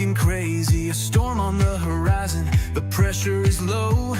looking crazy, a storm on the horizon, the pressure is low.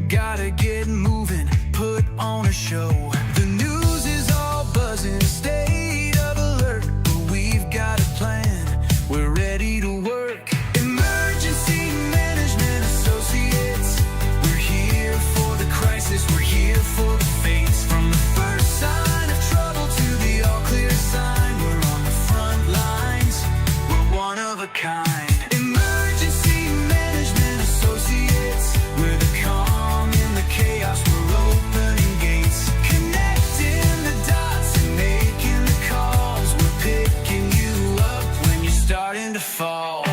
Gotta get moving, put on a show. The news is all buzzing, state of alert, but we've got a plan, we're ready to work. Emergency Management Associates, we're here for the crisis, we're here for the fates. From the first sign of trouble to the all clear sign, we're on the front lines, we're one of a kind. Emergency Management Associates, we're the calm in the chaos, we're opening gates, connecting the dots and making the calls. We're picking you up when you're starting to fall.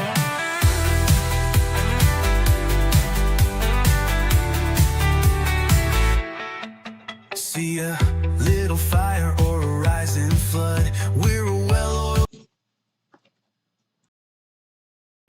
See a little fire or a rising flood, we're a well-oiled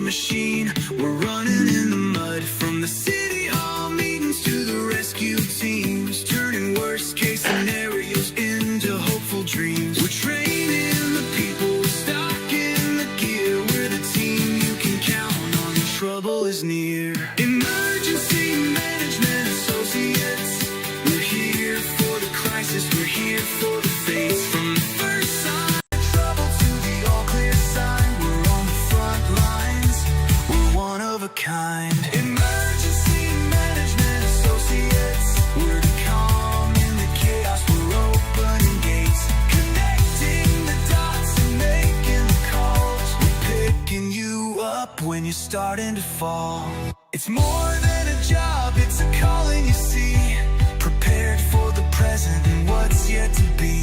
machine, we're running in the mud. From the city hall meetings to the rescue teams, turning worst case scenarios into hopeful dreams. We're training the people, we're stocking the gear, we're the team you can count on when trouble is near. Emergency Management Associates, we're here for the crisis, we're here for the fates. From the first sign of trouble to the all clear sign, we're on the front lines, we're one of a kind. Emergency Management Associates, we're the calm in the chaos, we're opening gates, connecting the dots and making the calls. We're picking you up when you're starting to fall. It's more than a job, it's a calling, you see. Prepared for the present and what's yet to be.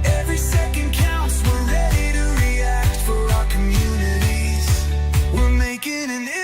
Every second counts, we're ready to react for our communities. We're making an impact.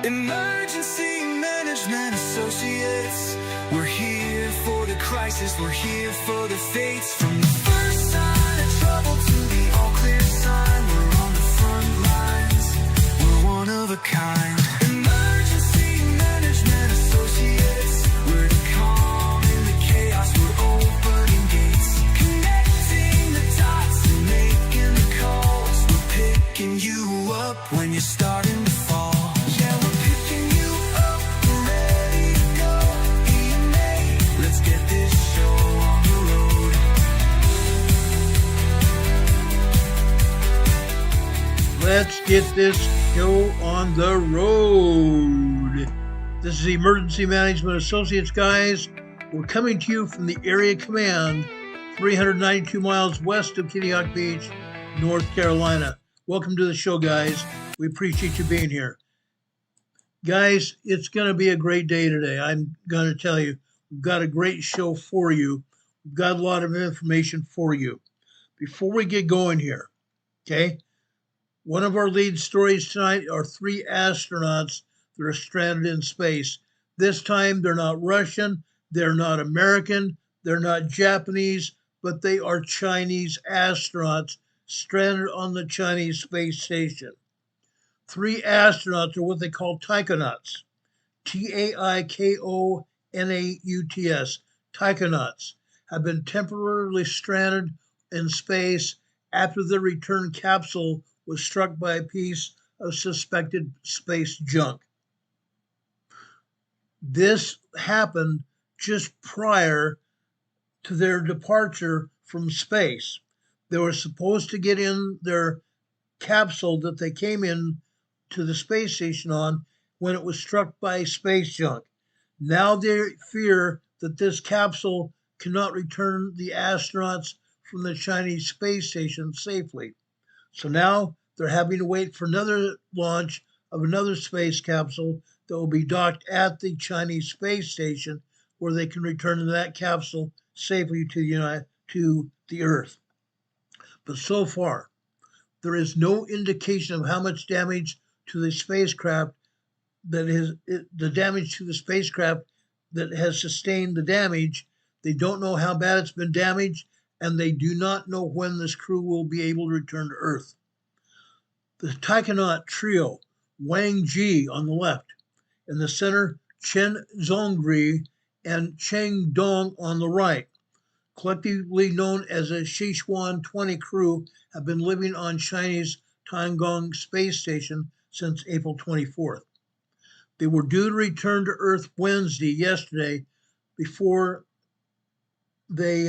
Emergency Management Associates, we're here for the crisis, we're here for the fates. From the first sign of trouble to the all clear sign, we're on the front lines, we're one of a kind. Emergency Management Associates, we're the calm in the chaos, we're opening gates, connecting the dots and making the calls. We're picking you up when you're starting to fall. Yeah, we're picking you up, we're ready to go. EMA, let's get this show on the road. Let's get this show on the road. This is the Emergency Management Associates, guys. We're coming to you from the Area Command, 392 miles west of Kitty Hawk Beach, North Carolina. Welcome to the show, guys. We appreciate you being here. Guys, it's going to be a great day today. I'm going to tell you, we've got a great show for you. We've got a lot of information for you. Before we get going here, okay, one of our lead stories tonight are 3 astronauts that are stranded in space. This time, they're not Russian, they're not American, they're not Japanese, but they are Chinese astronauts stranded on the Chinese space station. 3 astronauts are what they call taikonauts, Taikonauts, taikonauts, have been temporarily stranded in space after their return capsule was struck by a piece of suspected space junk. This happened just prior to their departure from space. They were supposed to get in their capsule that they came in to the space station on when it was struck by space junk. Now they fear that this capsule cannot return the astronauts from the Chinese space station safely. So now they're having to wait for another launch of another space capsule that will be docked at the Chinese space station, where they can return that capsule safely to the Earth. But so far, there is no indication of how much damage to the spacecraft the damage to the spacecraft that has sustained the damage. They don't know how bad it's been damaged, and they do not know when this crew will be able to return to Earth. The taikonaut trio Wang Ji on the left. In the center, Chen Zhongri and Cheng Dong on the right. Collectively known as a Sichuan 20 crew, have been living on Chinese Tiangong space station since April 24th. They were due to return to Earth yesterday, before they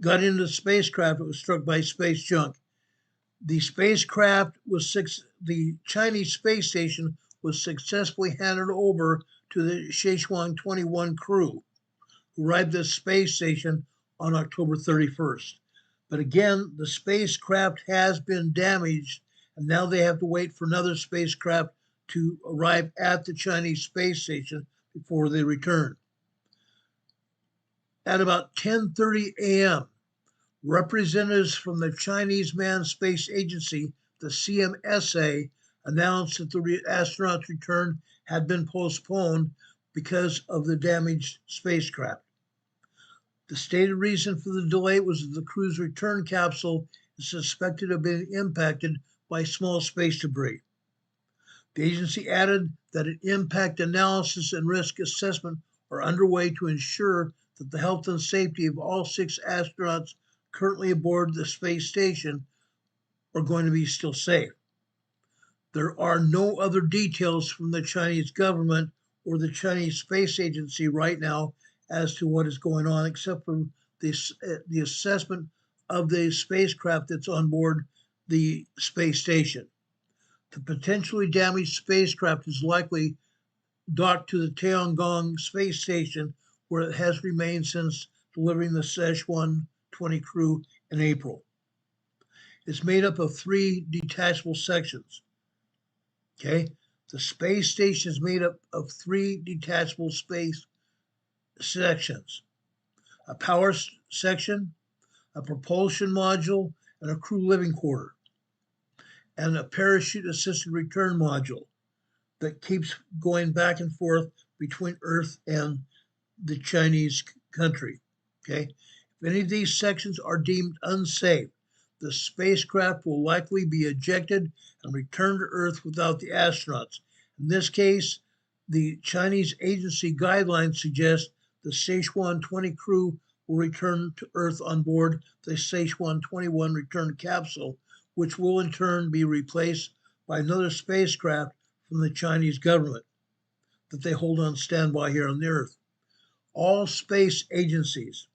got into the spacecraft. It was struck by space junk. The Chinese space station was successfully handed over to the Sichuan 21 crew, who arrived at the space station on October 31st. But again, the spacecraft has been damaged, and now they have to wait for another spacecraft to arrive at the Chinese space station before they return. At about 10:30 a.m., representatives from the Chinese Manned Space Agency, the CMSA, announced that the astronauts' return had been postponed because of the damaged spacecraft. The stated reason for the delay was that the crew's return capsule is suspected of being impacted by small space debris. The agency added that an impact analysis and risk assessment are underway to ensure that the health and safety of all 6 astronauts currently aboard the space station are going to be still safe. There are no other details from the Chinese government or the Chinese Space Agency right now as to what is going on, except for the assessment of the spacecraft that's on board the space station. The potentially damaged spacecraft is likely docked to the Tiangong space station, where it has remained since delivering the Sichuan 20 crew in April. It's made up of 3 detachable sections. Okay, the space station is made up of 3 detachable space sections: a power section, a propulsion module, and a crew living quarter, and a parachute assisted return module that keeps going back and forth between Earth and the Chinese country. Okay, if any of these sections are deemed unsafe, the spacecraft will likely be ejected and returned to Earth without the astronauts. In this case, the Chinese agency guidelines suggest the Sichuan 20 crew will return to Earth on board the Sichuan 21 return capsule, which will in turn be replaced by another spacecraft from the Chinese government that they hold on standby here on the Earth. All space agencies,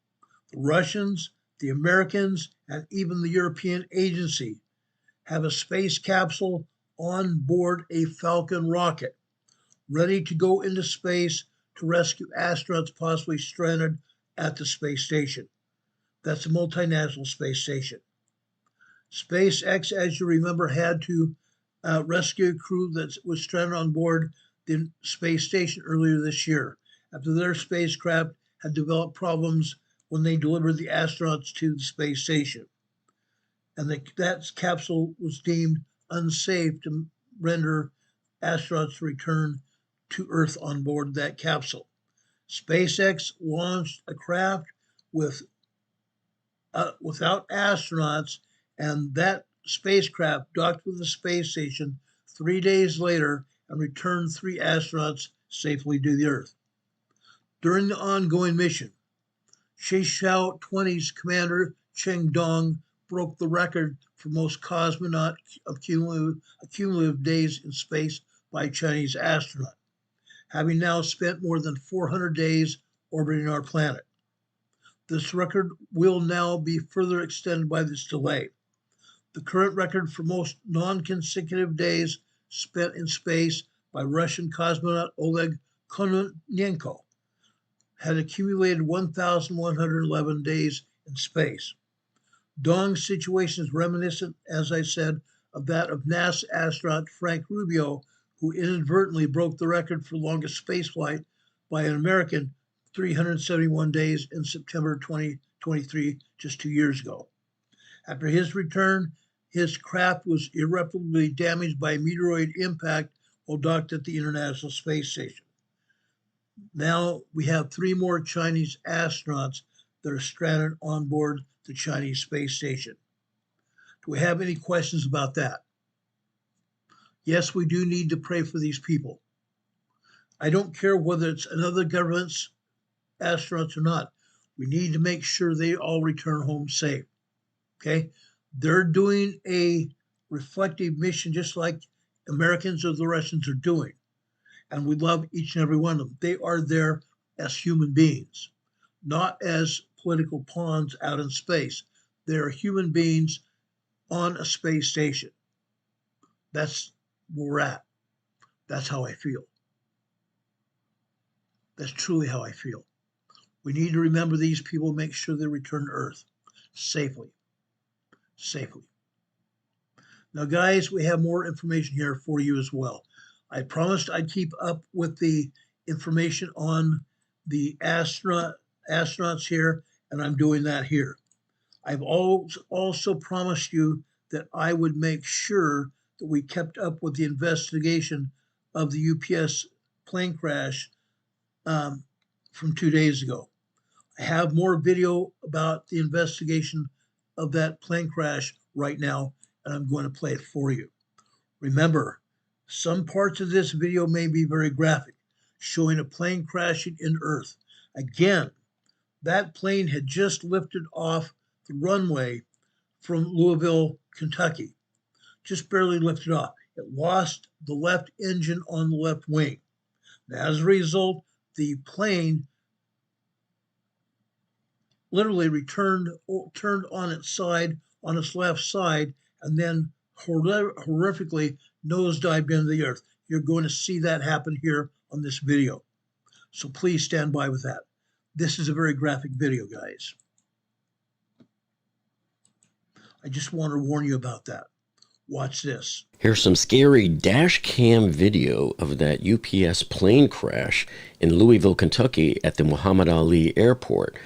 the Russians, the Americans, and even the European agency, have a space capsule on board a Falcon rocket, ready to go into space to rescue astronauts possibly stranded at the space station. That's a multinational space station. SpaceX, as you remember, had to rescue a crew that was stranded on board the space station earlier this year, after their spacecraft had developed problems when they delivered the astronauts to the space station. And that capsule was deemed unsafe to render astronauts return to Earth on board that capsule. SpaceX launched a craft without astronauts, and that spacecraft docked with the space station 3 days later and returned 3 astronauts safely to the Earth. During the ongoing mission, Shishao 20's commander Cheng Dong broke the record for most cosmonaut cumulative days in space by a Chinese astronaut, having now spent more than 400 days orbiting our planet. This record will now be further extended by this delay. The current record for most non-consecutive days spent in space by Russian cosmonaut Oleg Kononenko had accumulated 1,111 days in space. Dong's situation is reminiscent, as I said, of that of NASA astronaut Frank Rubio, who inadvertently broke the record for longest spaceflight by an American, 371 days in September 2023, just 2 years ago. After his return, his craft was irreparably damaged by a meteoroid impact while docked at the International Space Station. Now we have 3 more Chinese astronauts that are stranded on board the Chinese space station. Do we have any questions about that? Yes, we do need to pray for these people. I don't care whether it's another government's astronauts or not. We need to make sure they all return home safe. Okay? They're doing a reflective mission just like Americans or the Russians are doing. And we love each and every one of them. They are there as human beings, not as political pawns out in space. They're human beings on a space station. That's where we're at. That's how I feel. That's truly how I feel. We need to remember these people, make sure they return to Earth safely. Safely. Now, guys, we have more information here for you as well. I promised I'd keep up with the information on the astronauts here, and I'm doing that here. I've also promised you that I would make sure that we kept up with the investigation of the UPS plane crash from 2 days ago. I have more video about the investigation of that plane crash right now, and I'm going to play it for you. Remember, some parts of this video may be very graphic, showing a plane crashing into Earth. Again, that plane had just lifted off the runway from Louisville, Kentucky. Just barely lifted off. It lost the left engine on the left wing. Now, as a result, the plane literally turned on its side, on its left side, and then horrifically nosedived into the earth. You're going to see that happen here on this video. So please stand by with that. This is a very graphic video, guys. I just want to warn you about that. Watch this. Here's some scary dash cam video of that UPS plane crash in Louisville, Kentucky at the Muhammad Ali Airport.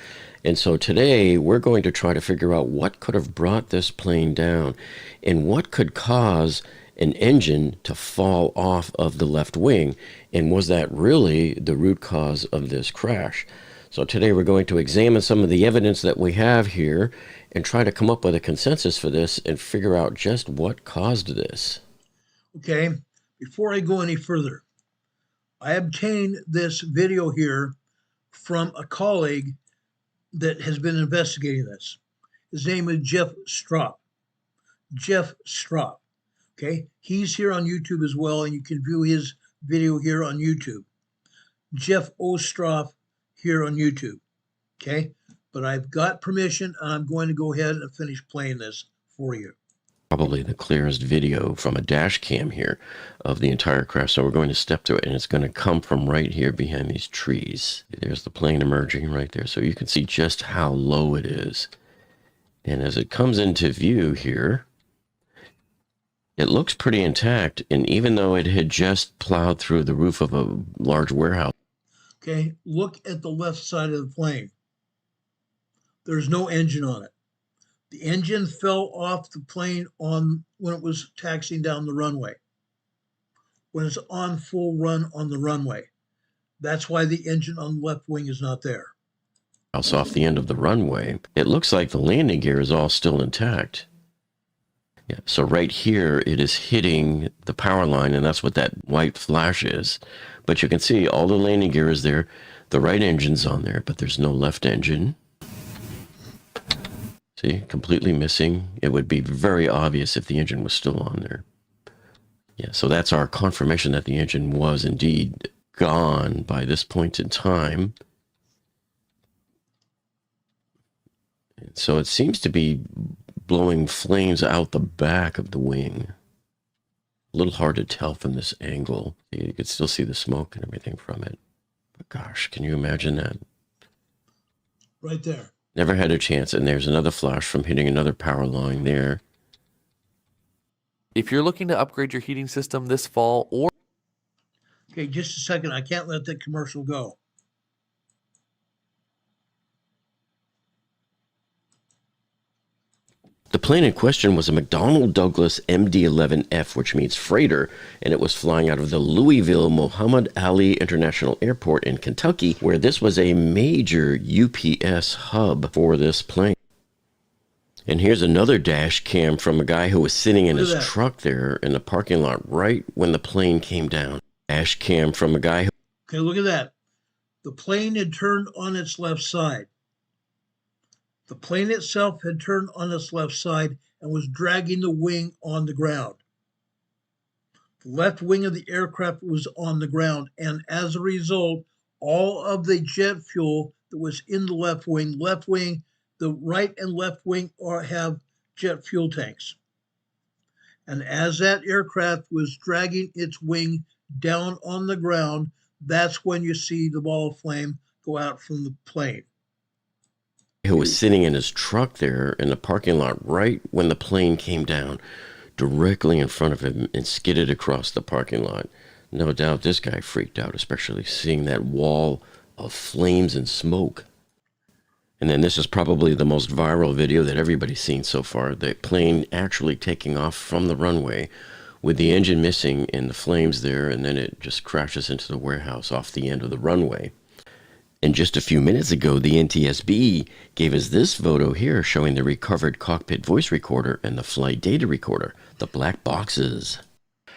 And so today we're going to try to figure out what could have brought this plane down and what could cause an engine to fall off of the left wing. And was that really the root cause of this crash? So today we're going to examine some of the evidence that we have here and try to come up with a consensus for this and figure out just what caused this. Okay, before I go any further, I obtained this video here from a colleague that has been investigating this. His name is Jeff Straub. Jeff Straub. Okay, he's here on YouTube as well, and you can view his video here on YouTube. Jeff O. Straub here on YouTube. Okay, but I've got permission, and I'm going to go ahead and finish playing this for you. Probably the clearest video from a dash cam here of the entire crash. So we're going to step through it, and it's going to come from right here behind these trees. There's the plane emerging right there. So you can see just how low it is. And as it comes into view here, it looks pretty intact. And even though it had just plowed through the roof of a large warehouse. Okay, look at the left side of the plane. There's no engine on it. The engine fell off the plane when it was taxiing down the runway, when it's on full run on the runway. That's why the engine on the left wing is not there. Off the end of the runway, it looks like the landing gear is all still intact. Yeah, so right here, it is hitting the power line, and that's what that white flash is. But you can see all the landing gear is there. The right engine's on there, but there's no left engine. See, completely missing. It would be very obvious if the engine was still on there. Yeah, so that's our confirmation that the engine was indeed gone by this point in time. And so it seems to be blowing flames out the back of the wing. A little hard to tell from this angle. You could still see the smoke and everything from it. But gosh, can you imagine that? Right there. Never had a chance. And there's another flash from hitting another power line there. If you're looking to upgrade your heating system this fall or... Okay, just a second. I can't let that commercial go. The plane in question was a McDonnell Douglas MD-11F, which means freighter, and it was flying out of the Louisville Muhammad Ali International Airport in Kentucky, where this was a major UPS hub for this plane. And here's another dash cam from a guy who was sitting in Look at his that. truck there in the parking lot right when the plane came down. Dash cam from a guy who... Okay, look at that. The plane had turned on its left side. The plane itself had turned on its left side and was dragging the wing on the ground. The left wing of the aircraft was on the ground, and as a result, all of the jet fuel that was in the left wing, the right and left wing have jet fuel tanks. And as that aircraft was dragging its wing down on the ground, that's when you see the ball of flame go out from the plane. who was sitting in his truck there in the parking lot right when the plane came down directly in front of him and skidded across the parking lot. No doubt this guy freaked out, especially seeing that wall of flames and smoke. And then this is probably the most viral video that everybody's seen so far. The plane actually taking off from the runway with the engine missing and the flames there, and then it just crashes into the warehouse off the end of the runway. And just a few minutes ago, the NTSB gave us this photo here showing the recovered cockpit voice recorder and the flight data recorder, the black boxes.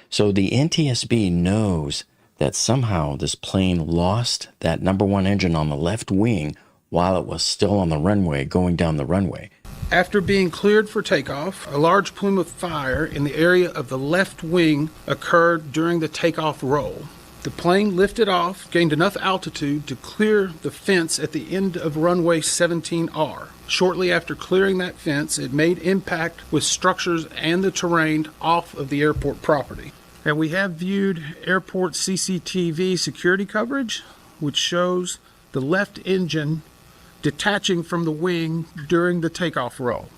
So the NTSB knows that somehow this plane lost that number one engine on the left wing while it was still on the runway, going down the runway. After being cleared for takeoff, a large plume of fire in the area of the left wing occurred during the takeoff roll. The plane lifted off, gained enough altitude to clear the fence at the end of runway 17R. Shortly after clearing that fence, it made impact with structures and the terrain off of the airport property. And we have viewed airport CCTV security coverage, which shows the left engine detaching from the wing during the takeoff roll.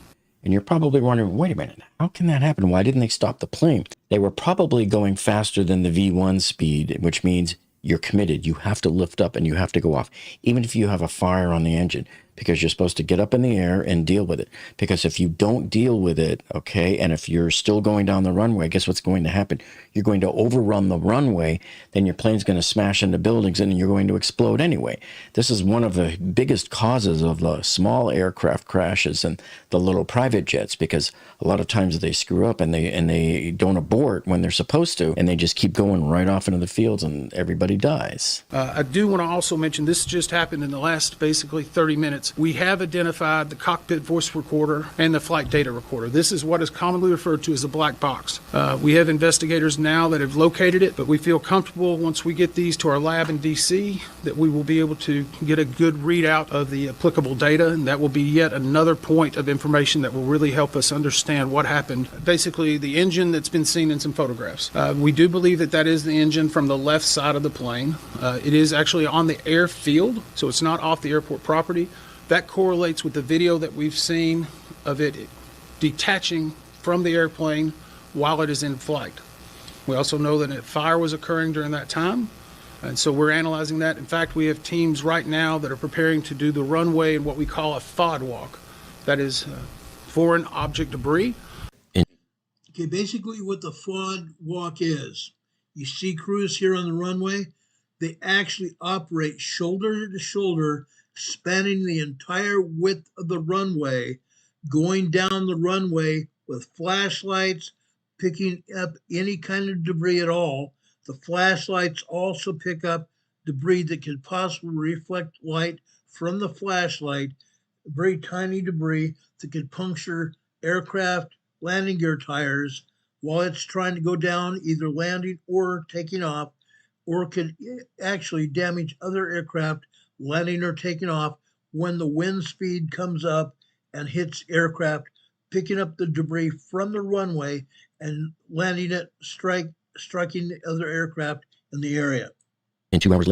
And you're probably wondering, wait a minute, how can that happen? Why didn't they stop the plane? They were probably going faster than the V1 speed, which means you're committed. You have to lift up and you have to go off, even if you have a fire on the engine, because you're supposed to get up in the air and deal with it. Because if you don't deal with it, okay, and if you're still going down the runway, guess what's going to happen? You're going to overrun the runway, then your plane's going to smash into buildings and you're going to explode anyway. This is one of the biggest causes of the small aircraft crashes and the little private jets, because a lot of times they screw up and they don't abort when they're supposed to, and they just keep going right off into the fields and everybody dies. I do want to also mention this just happened in the last basically 30 minutes. We have identified the cockpit voice recorder and the flight data recorder. This is what is commonly referred to as a black box. We have investigators now that have located it, but we feel comfortable once we get these to our lab in DC that we will be able to get a good readout of the applicable data, and that will be yet another point of information that will really help us understand what happened. Basically, the engine that's been seen in some photographs. We do believe that that is the engine from the left side of the plane. It is actually on the airfield, so it's not off the airport property. That correlates with the video that we've seen of it detaching from the airplane while it is in flight. We also know that a fire was occurring during that time, and so we're analyzing that. In fact, we have teams right now that are preparing to do the runway in what we call a FOD walk. That is foreign object debris. Okay, basically what the FOD walk is, you see crews here on the runway, they actually operate shoulder to shoulder, spanning the entire width of the runway, going down the runway with flashlights, picking up any kind of debris at all. The flashlights also pick up debris that could possibly reflect light from the flashlight, very tiny debris that could puncture aircraft landing gear tires while it's trying to go down, either landing or taking off, or could actually damage other aircraft landing or taking off when the wind speed comes up and hits aircraft, picking up the debris from the runway and landing it, striking the other aircraft in the area. And 2 hours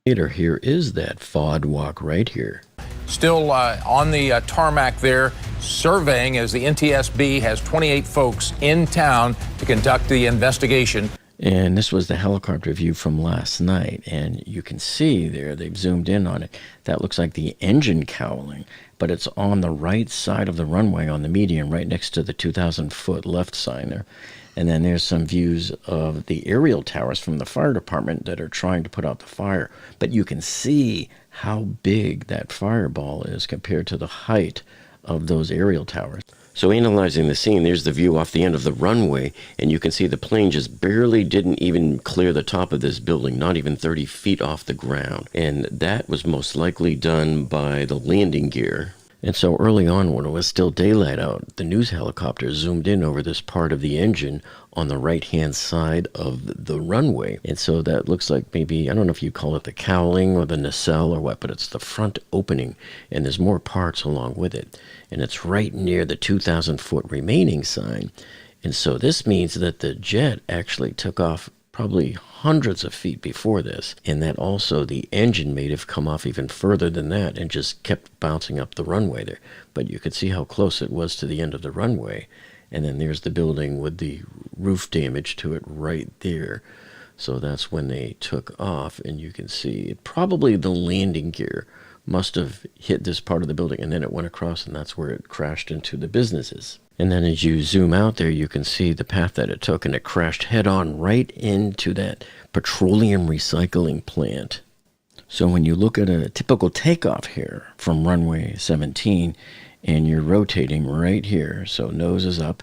later, here is that FOD walk right here. Still on the tarmac there, surveying as the NTSB has 28 folks in town to conduct the investigation. And this was the helicopter view from last night, and you can see there, they've zoomed in on it. That looks like the engine cowling, but it's on the right side of the runway on the median, right next to the 2,000-foot left sign there. And then there's some views of the aerial towers from the fire department that are trying to put out the fire. But you can see how big that fireball is compared to the height of those aerial towers. So analyzing the scene, there's the view off the end of the runway, and you can see the plane just barely didn't even clear the top of this building, not even 30 feet off the ground. And that was most likely done by the landing gear. And so early on, when it was still daylight out, the news helicopter zoomed in over this part of the engine on the right-hand side of the runway. And so that looks like maybe, I don't know if you call it the cowling or the nacelle or what, but it's the front opening, and there's more parts along with it. And it's right near the 2,000-foot remaining sign. And so this means that the jet actually took off probably hundreds of feet before this, and that also the engine may have come off even further than that and just kept bouncing up the runway there. But you could see how close it was to the end of the runway, and then there's the building with the roof damage to it right there. So that's when they took off, and you can see probably the landing gear must have hit this part of the building, and then it went across, and that's where it crashed into the businesses. And then as you zoom out there, you can see the path that it took, and it crashed head-on right into that petroleum recycling plant. So when you look at a typical takeoff here from runway 17, and you're rotating right here, so nose is up,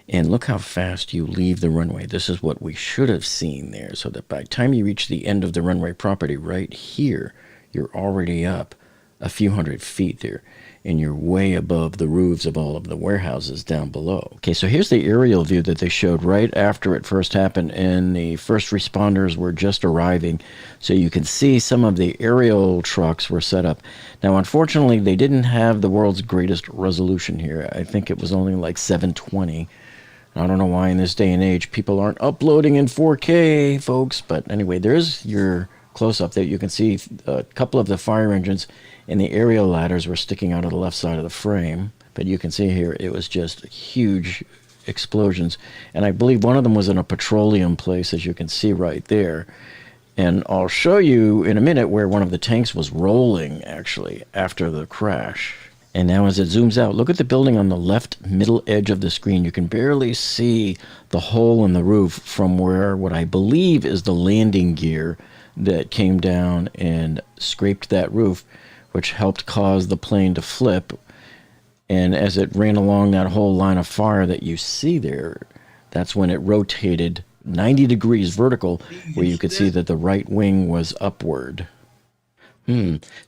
and look how fast you leave the runway. This is what we should have seen there, so that by the time you reach the end of the runway property right here, you're already up a few hundred feet there, and you're way above the roofs of all of the warehouses down below. Okay, so here's the aerial view that they showed right after it first happened, and the first responders were just arriving. So you can see some of the aerial trucks were set up. Now, unfortunately, they didn't have the world's greatest resolution here. I think it was only like 720. I don't know why in this day and age people aren't uploading in 4K, folks. But anyway, there's your close-up there. You can see a couple of the fire engines and the aerial ladders were sticking out of the left side of the frame. But you can see here it was just huge explosions. And I believe one of them was in a petroleum place, as you can see right there. And I'll show you in a minute where one of the tanks was rolling, actually, after the crash. And now as it zooms out, look at the building on the left middle edge of the screen. You can barely see the hole in the roof from where what I believe is the landing gear that came down and scraped that roof, which helped cause the plane to flip. And as it ran along that whole line of fire that you see there, that's when it rotated 90 degrees vertical, where you could see that the right wing was upward.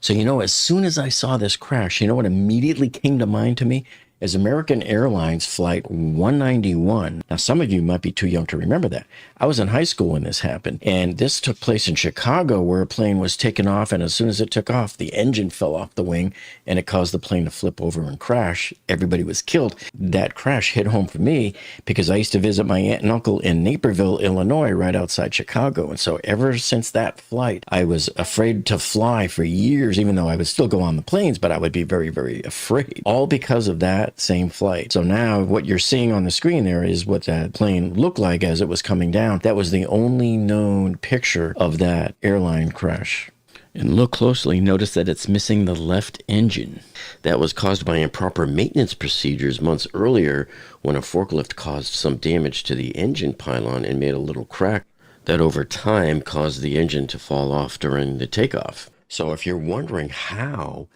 So, as soon as I saw this crash, what immediately came to mind to me is American Airlines Flight 191. Now, some of you might be too young to remember that. I was in high school when this happened, and this took place in Chicago, where a plane was taken off, and as soon as it took off, the engine fell off the wing, and it caused the plane to flip over and crash. Everybody was killed. That crash hit home for me because I used to visit my aunt and uncle in Naperville, Illinois, right outside Chicago, and so ever since that flight, I was afraid to fly for years, even though I would still go on the planes, but I would be very, very afraid, all because of that same flight. So now what you're seeing on the screen there is what that plane looked like as it was coming down. That was the only known picture of that airline crash. And look closely, notice that it's missing the left engine. That was caused by improper maintenance procedures months earlier when a forklift caused some damage to the engine pylon and made a little crack that over time caused the engine to fall off during the takeoff. So if you're wondering how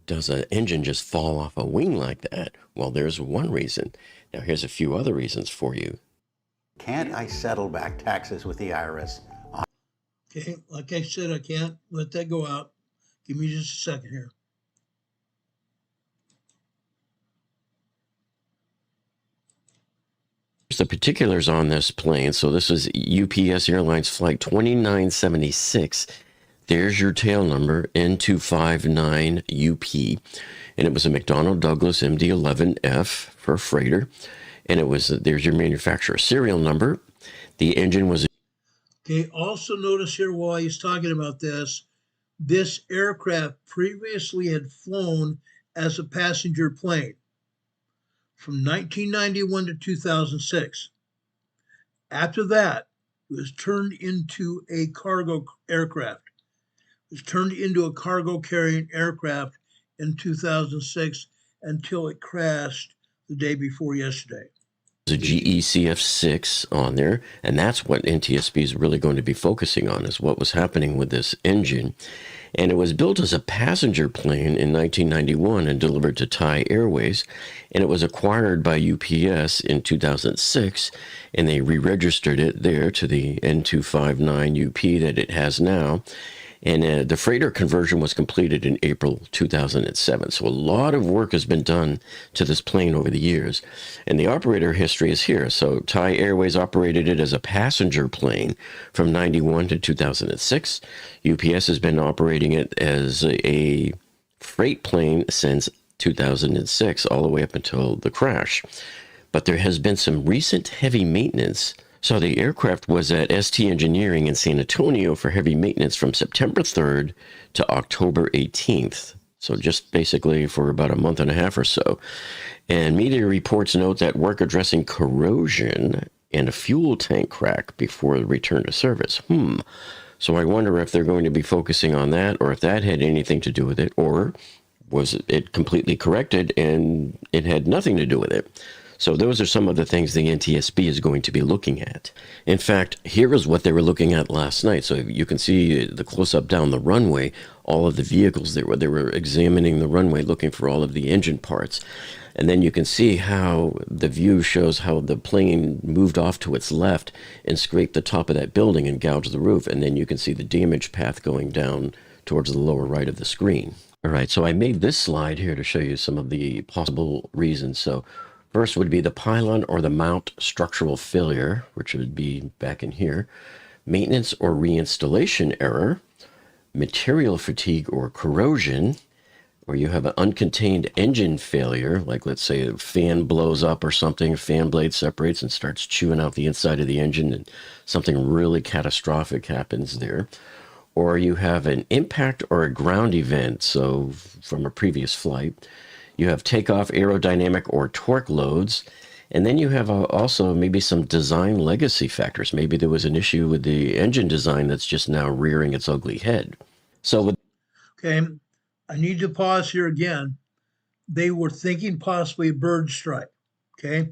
does an engine just fall off a wing like that? Well, there's one reason. Now, here's a few other reasons for you. Can't I settle back taxes with the IRS? Okay, like I said, I can't let that go out. Give me just a second here. Here's the particulars on this plane. So this is UPS Airlines Flight 2976. There's your tail number, N259UP. And it was a McDonnell Douglas MD-11F for a freighter. And there's your manufacturer serial number. The engine was... Okay, also notice here while he's talking about this aircraft previously had flown as a passenger plane from 1991 to 2006. After that, it was turned into a cargo aircraft. It was turned into a cargo carrying aircraft in 2006 until it crashed the day before yesterday. a GECF6 on there, and that's what NTSB is really going to be focusing on, is what was happening with this engine. And it was built as a passenger plane in 1991 and delivered to Thai Airways, and it was acquired by UPS in 2006, and they re-registered it there to the N259UP that it has now. And the freighter conversion was completed in April 2007. So a lot of work has been done to this plane over the years. And the operator history is here. So Thai Airways operated it as a passenger plane from 91 to 2006. UPS has been operating it as a freight plane since 2006, all the way up until the crash. But there has been some recent heavy maintenance. So the aircraft was at ST Engineering in San Antonio for heavy maintenance from September 3rd to October 18th. So just basically for about a month and a half or so. And media reports note that work addressing corrosion and a fuel tank crack before the return to service. So I wonder if they're going to be focusing on that, or if that had anything to do with it, or was it completely corrected and it had nothing to do with it. So those are some of the things the NTSB is going to be looking at. In fact, here is what they were looking at last night. So you can see the close-up down the runway, all of the vehicles they were examining the runway, looking for all of the engine parts. And then you can see how the view shows how the plane moved off to its left and scraped the top of that building and gouged the roof. And then you can see the damage path going down towards the lower right of the screen. All right, so I made this slide here to show you some of the possible reasons. So first would be the pylon or the mount structural failure, which would be back in here, maintenance or reinstallation error, material fatigue or corrosion, or you have an uncontained engine failure, like let's say a fan blows up or something, a fan blade separates and starts chewing out the inside of the engine and something really catastrophic happens there. Or you have an impact or a ground event, so from a previous flight. You have takeoff aerodynamic or torque loads. And then you have also maybe some design legacy factors. Maybe there was an issue with the engine design that's just now rearing its ugly head. Okay, I need to pause here again. They were thinking possibly a bird strike, okay?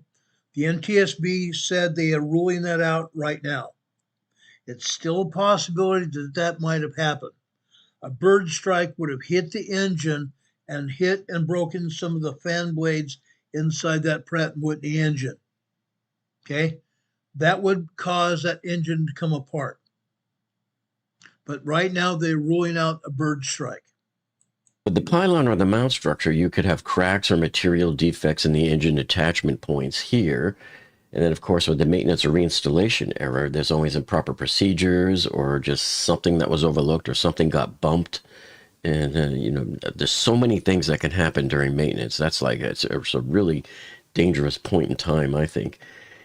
The NTSB said they are ruling that out right now. It's still a possibility that that might have happened. A bird strike would have hit the engine and hit and broken some of the fan blades inside that Pratt & Whitney engine, okay? That would cause that engine to come apart. But right now, they're ruling out a bird strike. With the pylon or the mount structure, you could have cracks or material defects in the engine attachment points here. And then, of course, with the maintenance or reinstallation error, there's always improper procedures or just something that was overlooked or something got bumped. And, there's so many things that can happen during maintenance. That's like, it's a really dangerous point in time, I think.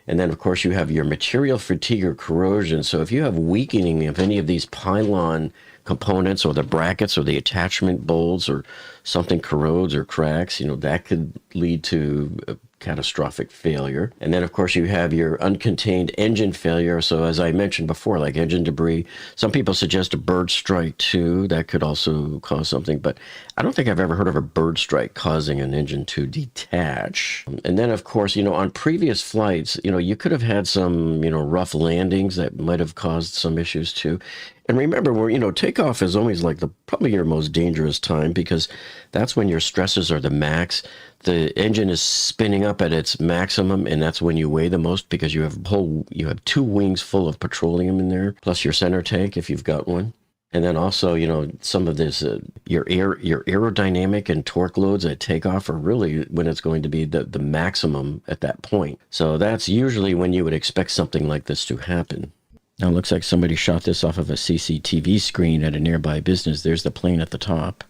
And then, of course, you have your material fatigue or corrosion. So if you have weakening of any of these pylon components or the brackets or the attachment bolts or something corrodes or cracks, that could lead to a catastrophic failure. And then, of course, you have your uncontained engine failure. So as I mentioned before, like engine debris, some people suggest a bird strike too. That could also cause something, but I don't think I've ever heard of a bird strike causing an engine to detach. And then, of course, on previous flights, you could have had some, rough landings that might have caused some issues too. And remember, takeoff is always like probably your most dangerous time, because that's when your stresses are the max. The engine is spinning up at its maximum, and that's when you weigh the most, because you have two wings full of petroleum in there, plus your center tank if you've got one. And then also, some of this, your aerodynamic and torque loads at takeoff are really when it's going to be the maximum at that point. So that's usually when you would expect something like this to happen. Now it looks like somebody shot this off of a CCTV screen at a nearby business. There's the plane at the top.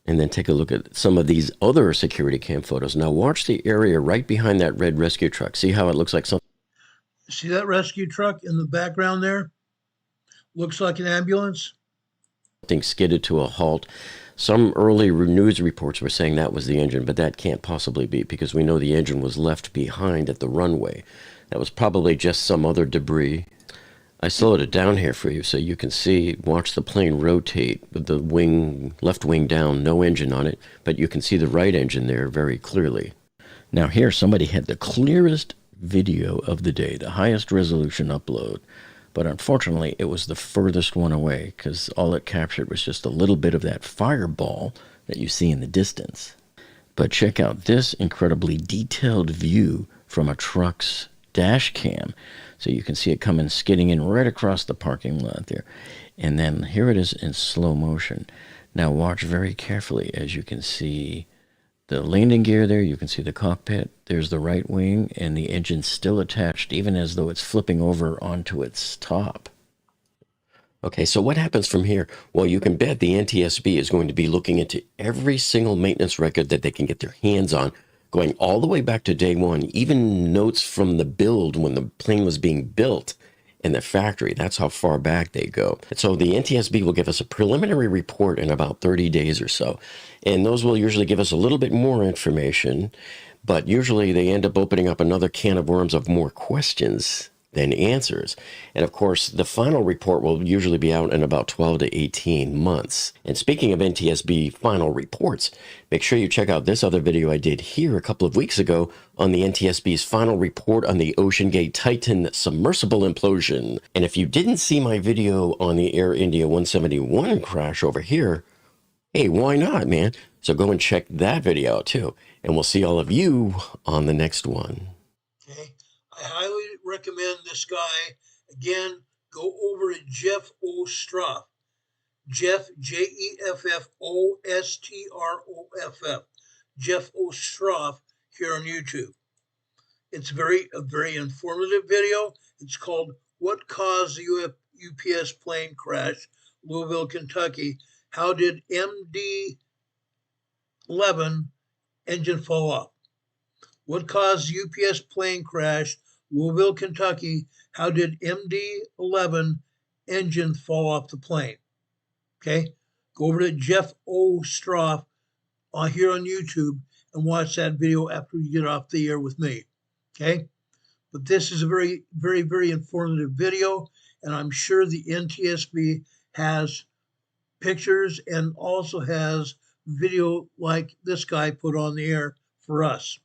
And then take a look at some of these other security cam photos. Now watch the area right behind that red rescue truck. See how it looks like something? See that rescue truck in the background there? Looks like an ambulance. Something skidded to a halt. Some early news reports were saying that was the engine, but that can't possibly be, because we know the engine was left behind at the runway. That was probably just some other debris. I slowed it down here for you so you can see, watch the plane rotate with the left wing down, no engine on it, but you can see the right engine there very clearly. Now here, somebody had the clearest video of the day, the highest resolution upload, but unfortunately it was the furthest one away because all it captured was just a little bit of that fireball that you see in the distance. But check out this incredibly detailed view from a truck's dash cam. So you can see it coming skidding in right across the parking lot there. And then here it is in slow motion. Now watch very carefully as you can see the landing gear there. You can see the cockpit. There's the right wing, and the engine's still attached, even as though it's flipping over onto its top. Okay, so what happens from here? Well, you can bet the NTSB is going to be looking into every single maintenance record that they can get their hands on, going all the way back to day one, even notes from the build when the plane was being built in the factory. That's how far back they go. So the NTSB will give us a preliminary report in about 30 days or so. And those will usually give us a little bit more information, but usually they end up opening up another can of worms of more questions than answers. And of course, the final report will usually be out in about 12 to 18 months. And speaking of NTSB final reports, make sure you check out this other video I did here a couple of weeks ago on the NTSB's final report on the OceanGate Titan submersible implosion. And if you didn't see my video on the Air India 171 crash over here, hey, why not, man? So go and check that video out too. And we'll see all of you on the next one. Okay. I highly recommend this guy. Again, go over to Jeff Ostroff. Jeff, Jeffostroff. Jeff Ostroff here on YouTube. It's a very informative video. It's called What Caused the UPS Plane Crash, Louisville, Kentucky? How did MD-11 engine fall off? What caused the UPS plane crash, Louisville, Kentucky? How did MD-11 engine fall off the plane? Okay, go over to Jeff Ostroff here on YouTube and watch that video after you get off the air with me. Okay, but this is a very informative video, and I'm sure the NTSB has pictures and also has video like this guy put on the air for us.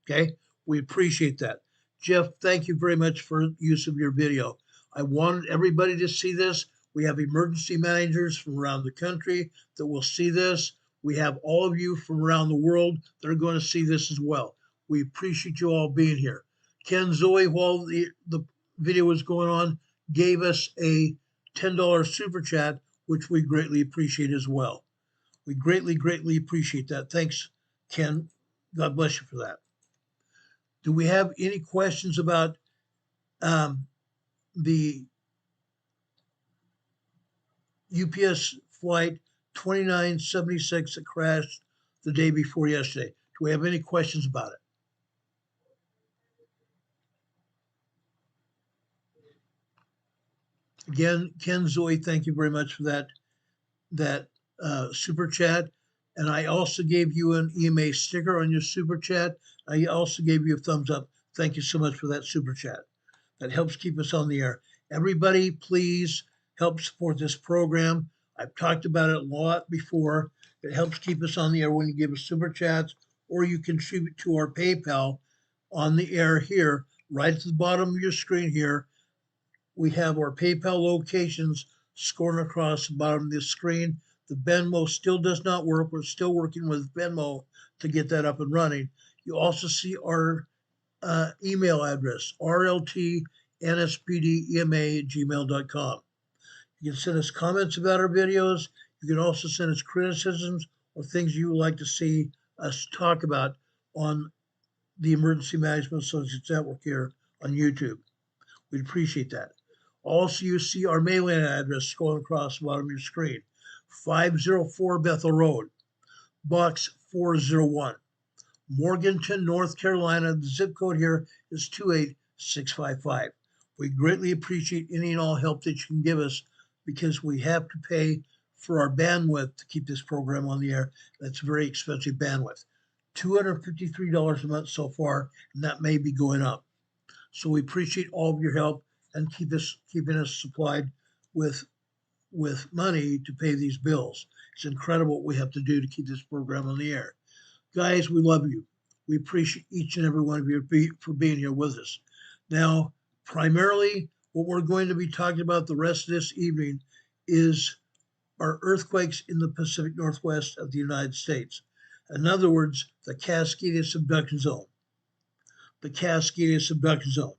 Okay, we appreciate that. Jeff, thank you very much for use of your video. I wanted everybody to see this. We have emergency managers from around the country that will see this. We have all of you from around the world that are going to see this as well. We appreciate you all being here. Ken Zoe, while the video was going on, gave us a $10 super chat, which we greatly appreciate as well. We greatly appreciate that. Thanks, Ken. God bless you for that. Do we have any questions about the UPS flight 2976 that crashed the day before yesterday? Do we have any questions about it? Again, Ken Zoe, thank you very much for that super chat. And I also gave you an EMA sticker on your super chat. I also gave you a thumbs up. Thank you so much for that super chat. That helps keep us on the air. Everybody, please help support this program. I've talked about it a lot before. It helps keep us on the air when you give us super chats, or you contribute to our PayPal on the air here, right at the bottom of your screen here. We have our PayPal locations scored across the bottom of the screen. The Venmo still does not work. We're still working with Venmo to get that up and running. You also see our email address, rltnspdema@gmail.com. You can send us comments about our videos. You can also send us criticisms or things you would like to see us talk about on the Emergency Management Associates Network here on YouTube. We'd appreciate that. Also, you see our mailing address scrolling across the bottom of your screen. 504 Bethel Road, Box 401, Morganton, North Carolina. The zip code here is 28655. We greatly appreciate any and all help that you can give us because we have to pay for our bandwidth to keep this program on the air. That's very expensive bandwidth. $253 a month so far, and that may be going up. So we appreciate all of your help and keeping us supplied with money to pay these bills. It's incredible what we have to do to keep this program on the air. Guys, we love you. We appreciate each and every one of you for being here with us. Now, primarily, what we're going to be talking about the rest of this evening is our earthquakes in the Pacific Northwest of the United States. In other words, the Cascadia subduction zone. The Cascadia subduction zone.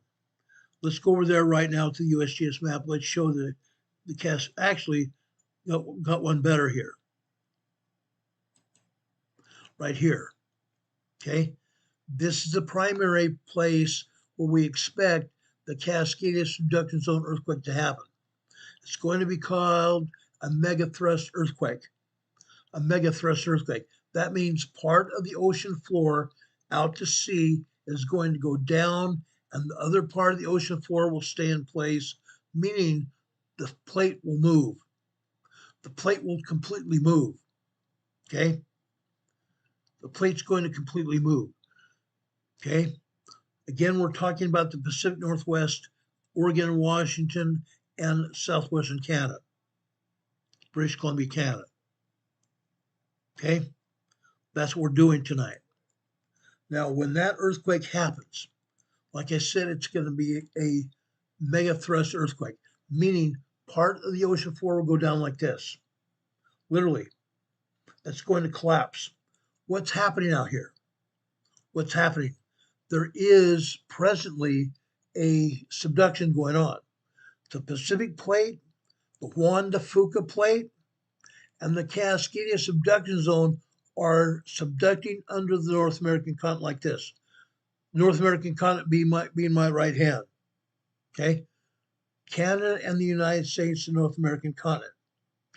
Let's go over there right now to the USGS map. Let's show the actually got one better here. Right here. Okay. This is the primary place where we expect the Cascadia subduction zone earthquake to happen. It's going to be called a megathrust earthquake. A megathrust earthquake. That means part of the ocean floor out to sea is going to go down, and the other part of the ocean floor will stay in place, meaning the plate will move. The plate will completely move. Okay? The plate's going to completely move. Okay? Again, we're talking about the Pacific Northwest, Oregon and Washington, and southwestern Canada, British Columbia, Canada. Okay? That's what we're doing tonight. Now, when that earthquake happens, like I said, it's going to be a megathrust earthquake, meaning part of the ocean floor will go down like this. Literally, it's going to collapse. What's happening out here? What's happening? There is presently a subduction going on. The Pacific Plate, the Juan de Fuca Plate, and the Cascadia subduction zone are subducting under the North American continent like this. North American continent being my right hand. Okay? Canada and the United States, the North American continent.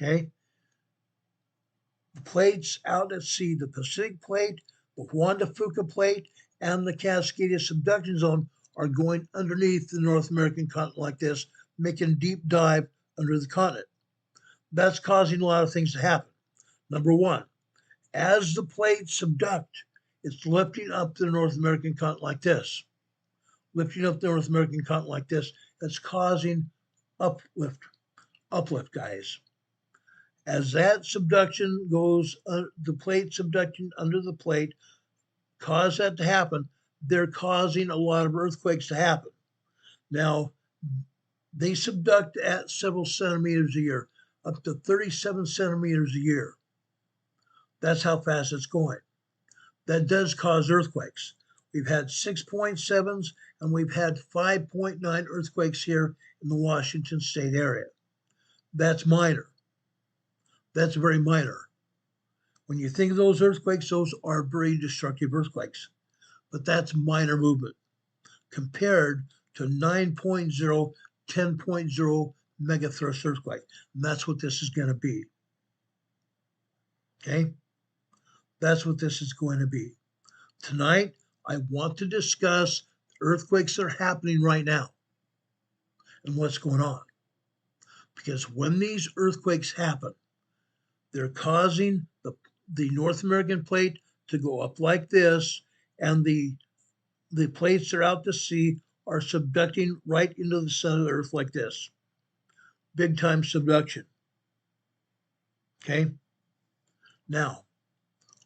Okay? The plates out at sea, the Pacific Plate, the Juan de Fuca Plate, and the Cascadia subduction zone are going underneath the North American continent like this, making a deep dive under the continent. That's causing a lot of things to happen. Number one, as the plates subduct, it's lifting up the North American continent like this. Lifting up the North American continent like this. That's causing uplift, guys. As that subduction goes, the plate subduction under the plate cause that to happen, they're causing a lot of earthquakes to happen. Now, they subduct at several centimeters a year, up to 37 centimeters a year. That's how fast it's going. That does cause earthquakes. We've had 6.7s and we've had 5.9 earthquakes here in the Washington state area. That's minor. That's very minor. When you think of those earthquakes, those are very destructive earthquakes. But that's minor movement compared to 9.0, 10.0 megathrust earthquake. And that's what this is going to be. Okay? That's what this is going to be. Tonight, I want to discuss earthquakes that are happening right now and what's going on. Because when these earthquakes happen, they're causing the North American plate to go up like this, and the plates that are out to sea are subducting right into the center of the earth like this. Big time subduction. Okay? Now,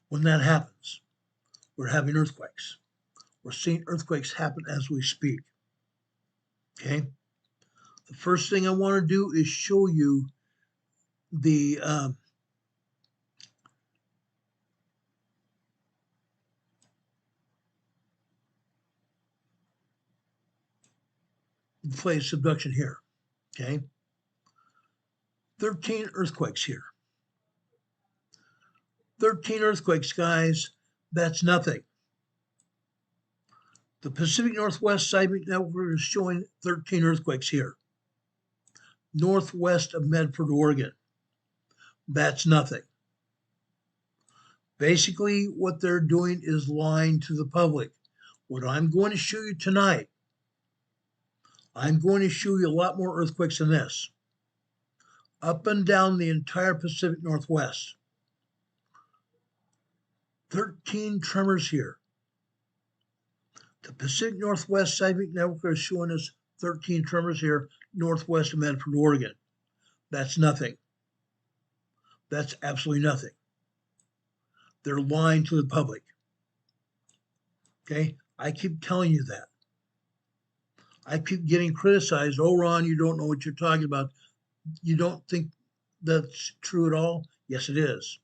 when that happens, we're having earthquakes. We're seeing earthquakes happen as we speak. Okay? The first thing I want to do is show you the plate subduction here. Okay? 13 earthquakes here. 13 earthquakes, guys. That's nothing. The Pacific Northwest Seismic Network is showing 13 earthquakes here. Northwest of Medford, Oregon. That's nothing. Basically, what they're doing is lying to the public. What I'm going to show you tonight, I'm going to show you a lot more earthquakes than this. Up and down the entire Pacific Northwest. 13 tremors here. The Pacific Northwest Seismic Network is showing us 13 tremors here, northwest of Medford, Oregon. That's nothing. That's absolutely nothing. They're lying to the public. Okay, I keep telling you that. I keep getting criticized. Oh, Ron, you don't know what you're talking about. You don't think that's true at all? Yes, it is.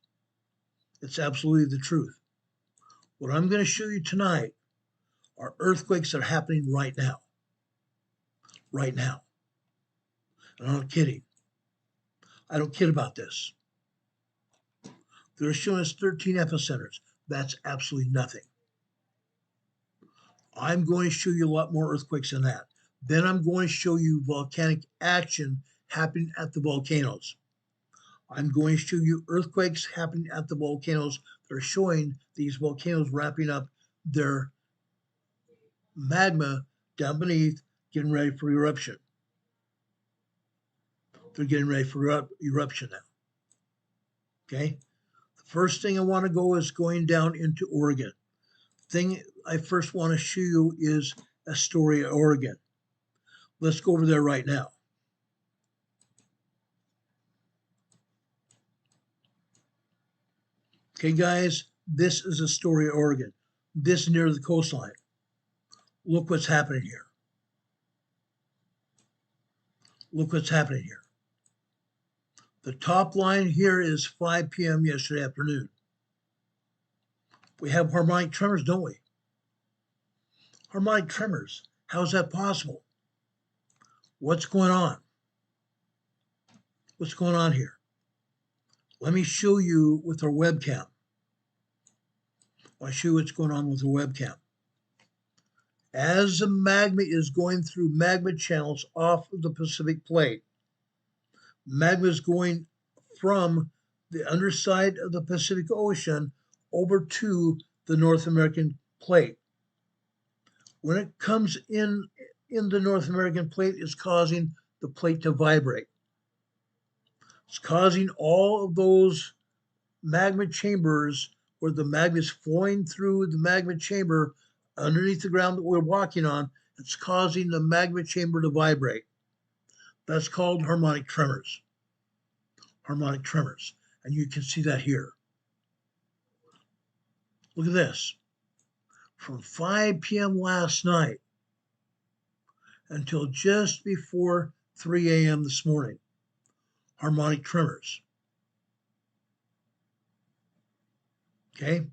It's absolutely the truth. What I'm going to show you tonight are earthquakes that are happening right now. Right now. And I'm not kidding. I don't kid about this. They're showing us 13 epicenters. That's absolutely nothing. I'm going to show you a lot more earthquakes than that. Then I'm going to show you volcanic action happening at the volcanoes. I'm going to show you earthquakes happening at the volcanoes. They're showing these volcanoes wrapping up their magma down beneath, getting ready for eruption. They're getting ready for eruption now. Okay? The first thing I want to go is going down into Oregon. Thing I first want to show you is Astoria, Oregon. Let's go over there right now. Okay, guys, this is Astoria, Oregon. This is near the coastline. Look what's happening here. Look what's happening here. The top line here is 5 p.m. yesterday afternoon. We have harmonic tremors, don't we? Harmonic tremors. How is that possible? What's going on? What's going on here? Let me show you with our webcam. I'll show you what's going on with the webcam. As the magma is going through magma channels off of the Pacific plate, magma is going from the underside of the Pacific Ocean over to the North American plate. When it comes in the North American plate, it's causing the plate to vibrate. It's causing all of those magma chambers where the magma is flowing through the magma chamber underneath the ground that we're walking on. It's causing the magma chamber to vibrate. That's called harmonic tremors. Harmonic tremors. And you can see that here. Look at this. From 5 p.m. last night until just before 3 a.m. this morning, harmonic tremors. Okay?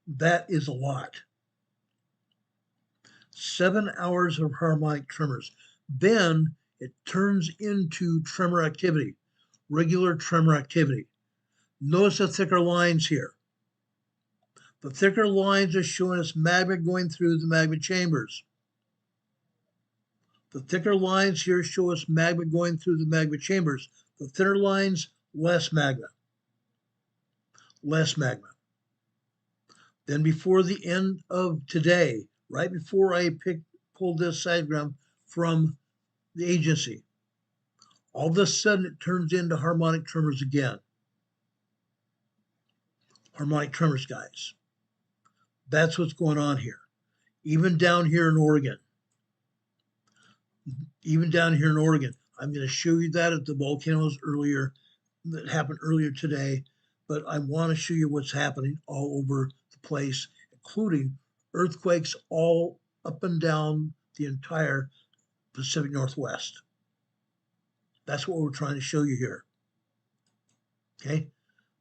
That is a lot. 7 hours of harmonic tremors. Then it turns into tremor activity, regular tremor activity. Notice the thicker lines here. The thicker lines are showing us magma going through the magma chambers. The thicker lines here show us magma going through the magma chambers. The thinner lines, less magma. Less magma. Then before the end of today, right before I pulled this diagram from the agency, all of a sudden it turns into harmonic tremors again. Harmonic tremors, guys. That's what's going on here. Even down here in Oregon. Even down here in Oregon. I'm going to show you that at the volcanoes earlier, that happened earlier today. But I want to show you what's happening all over the place, including earthquakes all up and down the entire Pacific Northwest. That's what we're trying to show you here. Okay.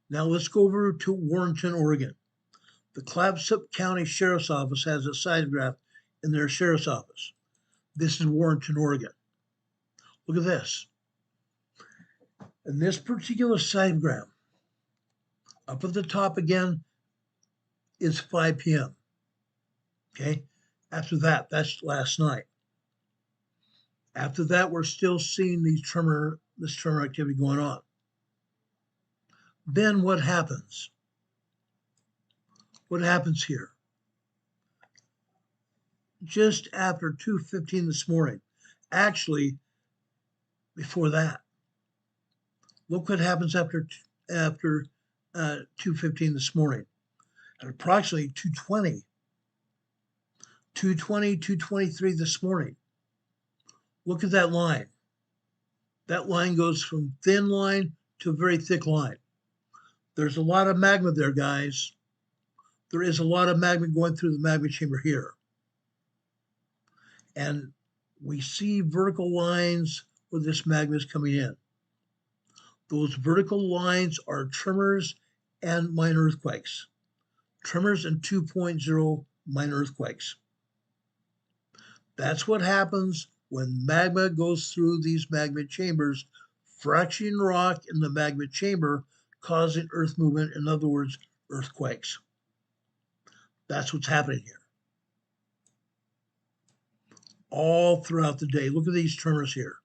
Now let's go over to Warrenton, Oregon. The Clatsop County Sheriff's Office has a seismograph in their sheriff's office. This is Warrenton, Oregon. Look at this. And this particular seismograph, up at the top again, is 5 p.m. Okay? After that, that's last night. After that, we're still seeing this tremor activity going on. Then what happens? What happens here? Just after 2:15 this morning, actually before that, look what happens after 2:15 this morning. At approximately 2:20, 2:23 this morning. Look at that line. That line goes from thin line to a very thick line. There's a lot of magma there, guys. there is a lot of magma going through the magma chamber here. And we see vertical lines where this magma is coming in. Those vertical lines are tremors and minor earthquakes. Tremors and 2.0 minor earthquakes. That's what happens when magma goes through these magma chambers, fracturing rock in the magma chamber, causing earth movement, in other words, earthquakes. That's what's happening here. All throughout the day. Look at these tremors here.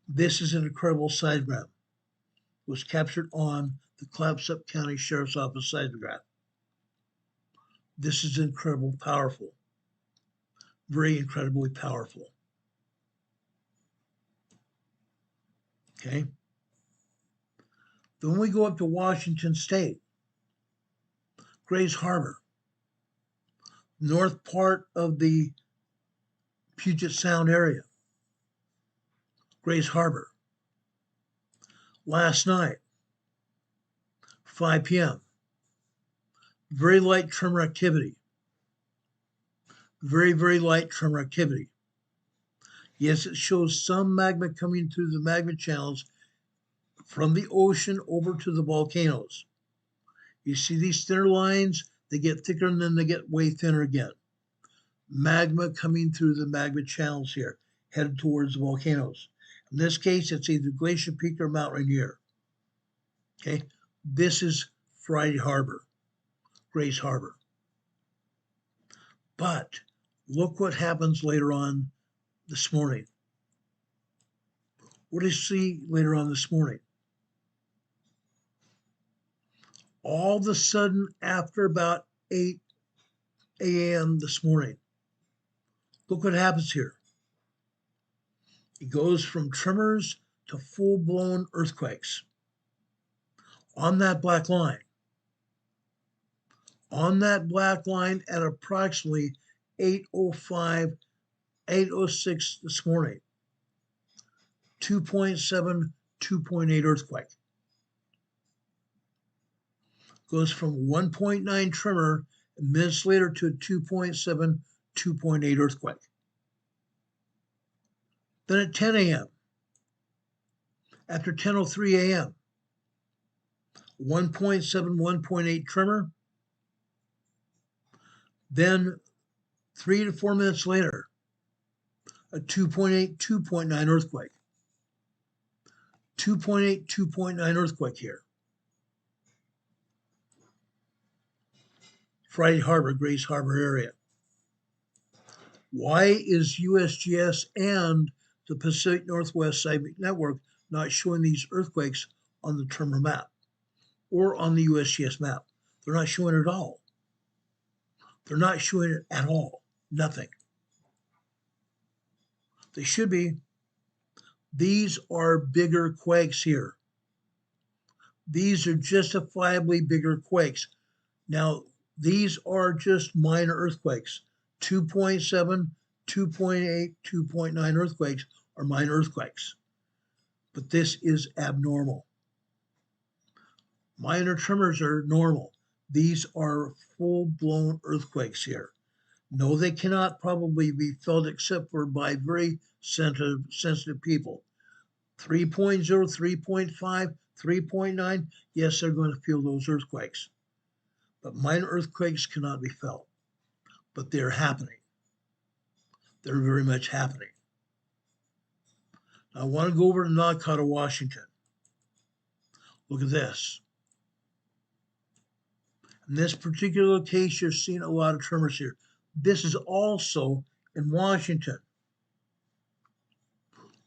This is an incredible seismograph. It was captured on the Clatsop County Sheriff's Office seismograph. This is incredible, powerful. Very incredibly powerful. Okay. Then we go up to Washington State, Grays Harbor, north part of the Puget Sound area. Grays Harbor. Last night, 5 p.m., very light tremor activity. Very, very light tremor activity. Yes, it shows some magma coming through the magma channels from the ocean over to the volcanoes. You see these thinner lines, they get thicker and then they get way thinner again. Magma coming through the magma channels here, headed towards the volcanoes. In this case, it's either Glacier Peak or Mount Rainier. Okay, this is Friday Harbor, Grays Harbor. But look what happens later on this morning. What do you see later on this morning? All of a sudden, after about 8 a.m. this morning, look what happens here. It goes from tremors to full-blown earthquakes. On that black line. On that black line at approximately 8:05, 8:06 this morning. 2.7, 2.8 earthquake. Goes from 1.9 tremor minutes later to a 2.7, 2.8 earthquake. Then at 10 a.m., after 10:03 a.m., 1.7, 1.8 tremor. Then 3 to 4 minutes later, a 2.8, 2.9 earthquake. 2.8, 2.9 earthquake here. Friday Harbor, Grays Harbor area. Why is USGS and the Pacific Northwest Seismic Network not showing these earthquakes on the tremor map or on the USGS map? They're not showing it at all. They're not showing it at all. Nothing. They should be. These are bigger quakes here. These are justifiably bigger quakes. Now, these are just minor earthquakes. 2.7, 2.8, 2.9 earthquakes are minor earthquakes. But this is abnormal. Minor tremors are normal. These are full-blown earthquakes here. No, they cannot probably be felt except for by very sensitive people. 3.0, 3.5, 3.9, yes, they're going to feel those earthquakes. But minor earthquakes cannot be felt. But they're happening. They're very much happening. Now, I want to go over to Nacogdoches, Washington. Look at this. In this particular case, you're seeing a lot of tremors here. This is also in Washington.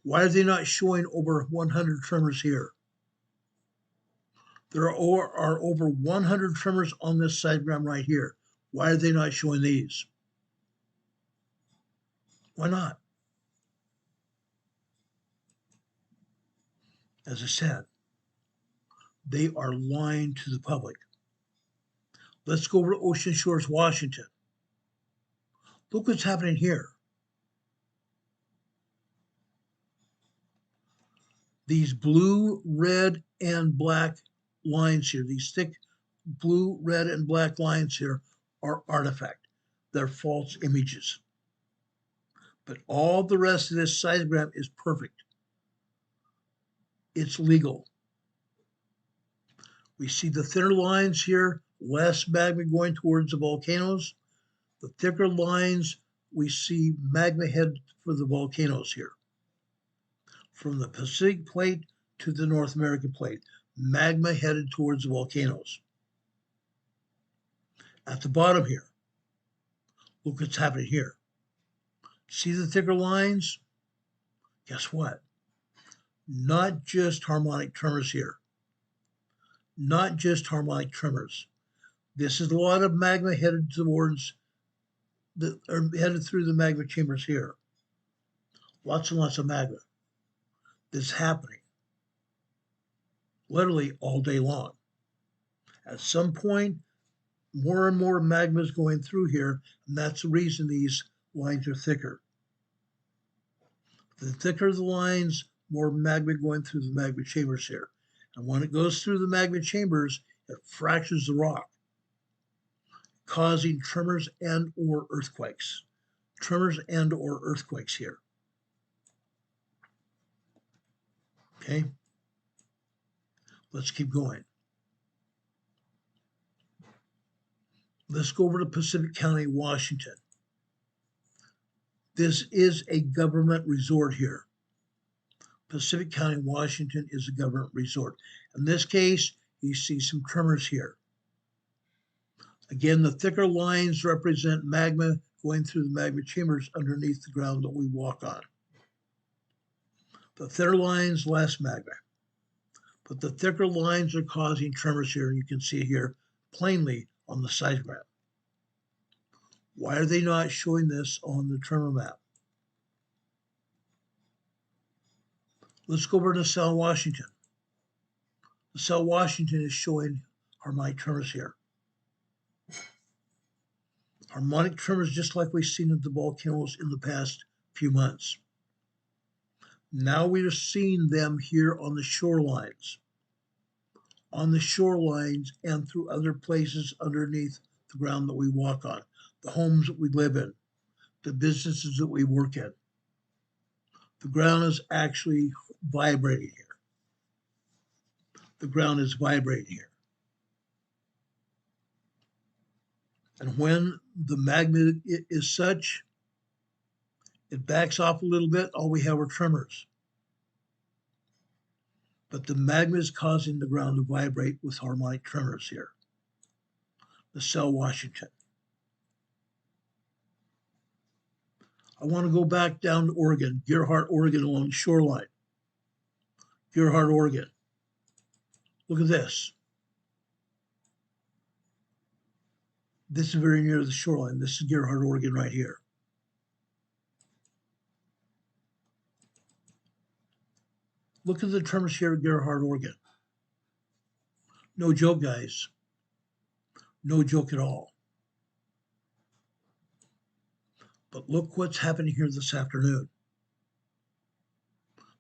Why are they not showing over 100 tremors here? There are over 100 tremors on this seismogram right here. Why are they not showing these? Why not? As I said, they are lying to the public. Let's go over to Ocean Shores, Washington. Look what's happening here. These blue, red, and black lines here, these thick blue, red, and black lines here are artifact. They're false images. But all the rest of this seismogram is perfect. It's legal. We see the thinner lines here, less magma going towards the volcanoes. The thicker lines, we see magma head for the volcanoes here. From the Pacific plate to the North American plate, magma headed towards the volcanoes. At the bottom here, look what's happening here. See the thicker lines? Guess what? Not just harmonic tremors here. Not just harmonic tremors. This is a lot of magma headed towards headed through the magma chambers here. Lots and lots of magma. This is happening literally all day long. At some point, more and more magma is going through here, and that's the reason these lines are thicker. The thicker the lines, more magma going through the magma chambers here. And when it goes through the magma chambers, it fractures the rock, causing tremors and or earthquakes. Tremors and or earthquakes here. Okay, let's keep going. Let's go over to Pacific County, Washington. This is a government resort here. Pacific County, Washington is a government resort. In this case, you see some tremors here. Again, the thicker lines represent magma going through the magma chambers underneath the ground that we walk on. The thinner lines, less magma. But the thicker lines are causing tremors here, and you can see here plainly on the seismogram. Why are they not showing this on the tremor map? Let's go over to South Washington. South Washington is showing harmonic tremors here. Harmonic tremors just like we've seen at the volcanoes in the past few months. Now we are seeing them here on the shorelines. On the shorelines and through other places underneath the ground that we walk on. The homes that we live in. The businesses that we work in. The ground is actually vibrating here. The ground is vibrating here. And when the magma is such, it backs off a little bit, all we have are tremors. But the magma is causing the ground to vibrate with harmonic tremors here. The South Washington. I want to go back down to Oregon, Gerhardt, Oregon, along the shoreline. Gerhardt, Oregon. Look at this. This is very near the shoreline. This is Gerhardt, Oregon right here. Look at the tremors here at Gerhardt, Oregon. No joke, guys. No joke at all. But look what's happening here this afternoon.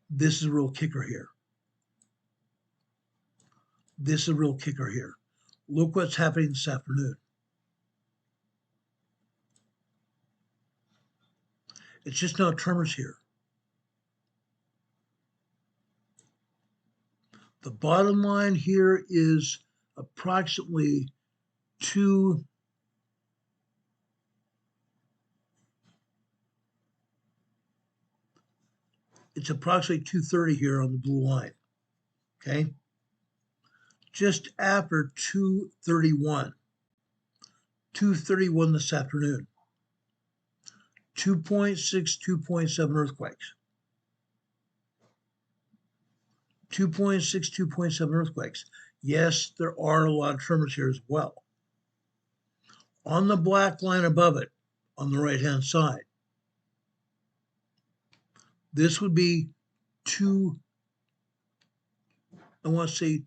This is a real kicker here. This is a real kicker here. Look what's happening this afternoon. It's just not tremors here. The bottom line here is approximately it's approximately 2:30 here on the blue line, okay? Just after 2:31 this afternoon. 2.6, 2.7 earthquakes. 2.6, 2.7 earthquakes. Yes, there are a lot of tremors here as well. On the black line above it, on the right-hand side, this would be 215,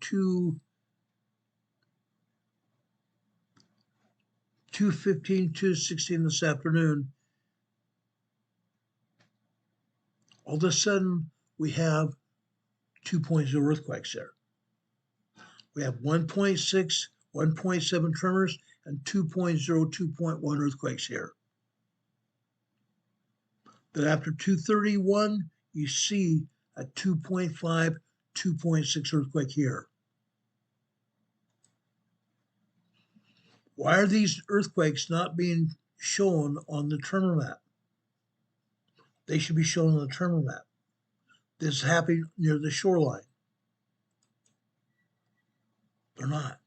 216 this afternoon. All of a sudden, we have 2.0 earthquakes there. We have 1.6, 1.7 tremors, and 2.0, 2.1 earthquakes here. Then after 231, you see a 2.5, 2.6 earthquake here. Why are these earthquakes not being shown on the tremor map? They should be shown on the tremor map. This is happening near the shoreline. They're not.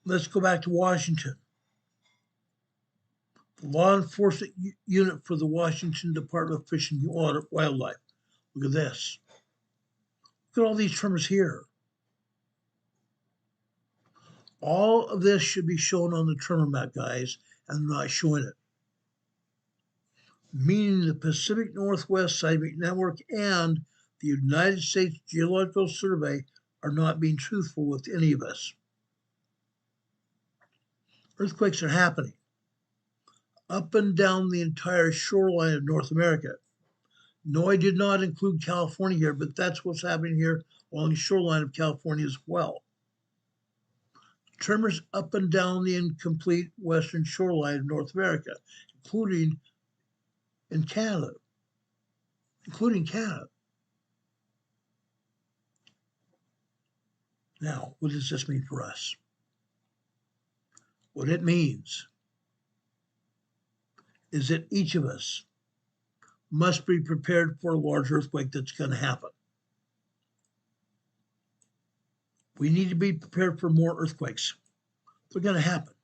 Let's go back to Washington. The law enforcement unit for the Washington Department of Fish and Wildlife. Look at this. Look at all these tremors here. All of this should be shown on the tremor map, guys, and I'm not showing it. Meaning the Pacific Northwest Seismic Network and the United States Geological Survey are not being truthful with any of us. Earthquakes are happening up and down the entire shoreline of North America. No, I did not include California here, but that's what's happening here along the shoreline of California as well. Tremors up and down the incomplete western shoreline of North America, including in Canada. Now, what does this mean for us? What it means is that each of us must be prepared for a large earthquake that's going to happen. We need to be prepared for more earthquakes. They're going to happen.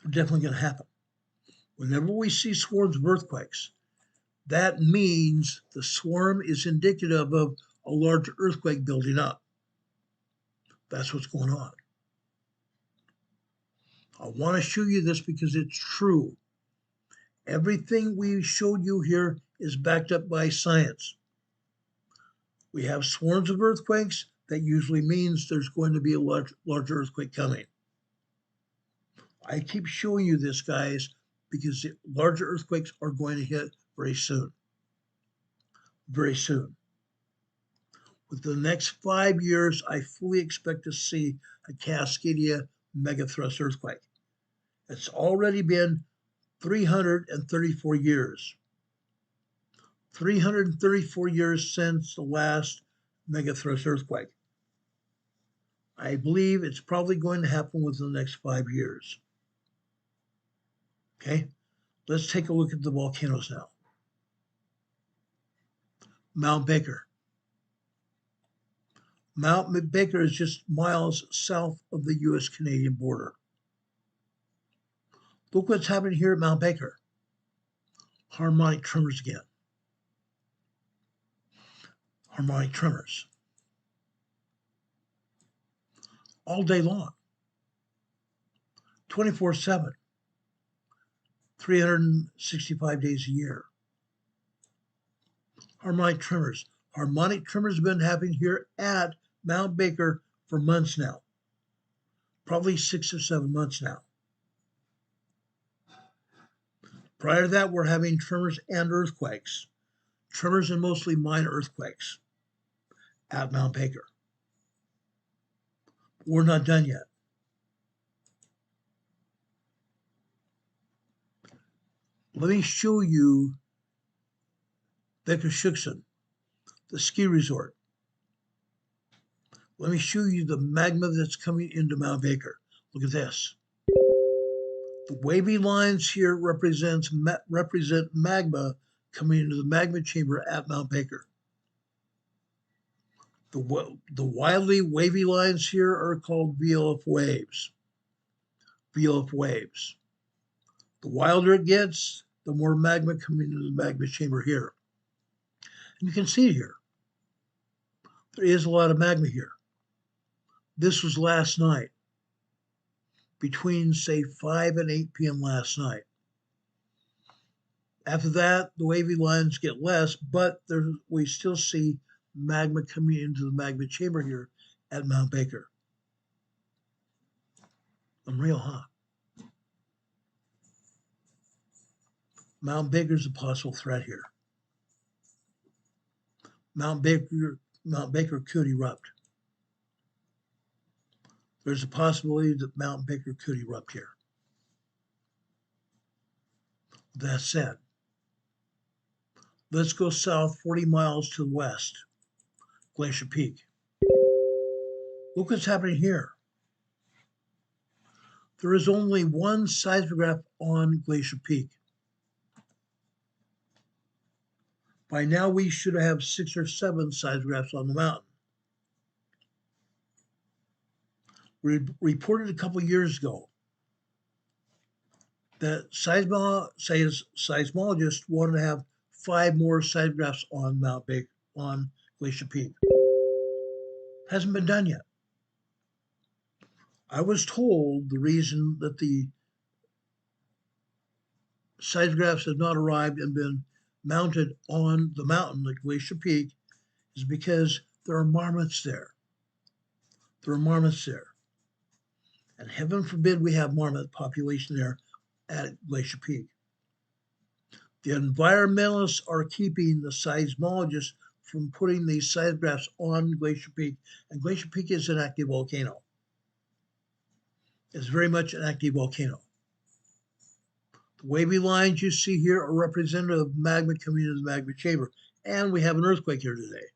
They're definitely going to happen. Whenever we see swarms of earthquakes, that means the swarm is indicative of a large earthquake building up. That's what's going on. I want to show you this because it's true. Everything we showed you here is backed up by science. We have swarms of earthquakes. That usually means there's going to be a large earthquake coming. I keep showing you this, guys, because the larger earthquakes are going to hit very soon. Very soon. Within the next 5 years, I fully expect to see a Cascadia megathrust earthquake. It's already been 334 years. 334 years since the last megathrust earthquake. I believe it's probably going to happen within the next 5 years. Okay, let's take a look at the volcanoes now. Mount Baker. Mount Baker is just miles south of the US-Canadian border. Look what's happening here at Mount Baker. Harmonic tremors again. Harmonic tremors. All day long. 24/7. 365 days a year. Harmonic tremors. Harmonic tremors have been happening here at Mount Baker for months now. Probably 6 or 7 months now. Prior to that, we're having tremors and earthquakes. Tremors and mostly minor earthquakes at Mount Baker. We're not done yet. Let me show you Baker-Schuchsen, the ski resort. Let me show you the magma that's coming into Mount Baker. Look at this. The wavy lines here represent magma coming into the magma chamber at Mount Baker. The wildly wavy lines here are called VLF waves. VLF waves. The wilder it gets, the more magma coming into the magma chamber here. And you can see it here. There is a lot of magma here. This was last night, between, say, 5 and 8 p.m. last night. After that, the wavy lines get less, but we still see magma coming into the magma chamber here at Mount Baker. Unreal, huh? Mount Baker is a possible threat here. Mount Baker could erupt. there's a possibility that Mount Baker could erupt here. That said, let's go south 40 miles to the west, Glacier Peak. Look what's happening here. There is only one seismograph on Glacier Peak. By now, we should have 6 or 7 seismographs on the mountain. We reported a couple years ago that seismologists wanted to have 5 more seismographs on Mount Baker, on Glacier Peak. Hasn't been done yet. I was told the reason that the seismographs have not arrived and been mounted on the mountain at Glacier Peak is because there are marmots there. There are marmots there. And heaven forbid we have marmot population there at Glacier Peak. The environmentalists are keeping the seismologists from putting these seismographs on Glacier Peak, and Glacier Peak is an active volcano. It's very much an active volcano. The wavy lines you see here are representative of magma coming into the magma chamber, and we have an earthquake here today.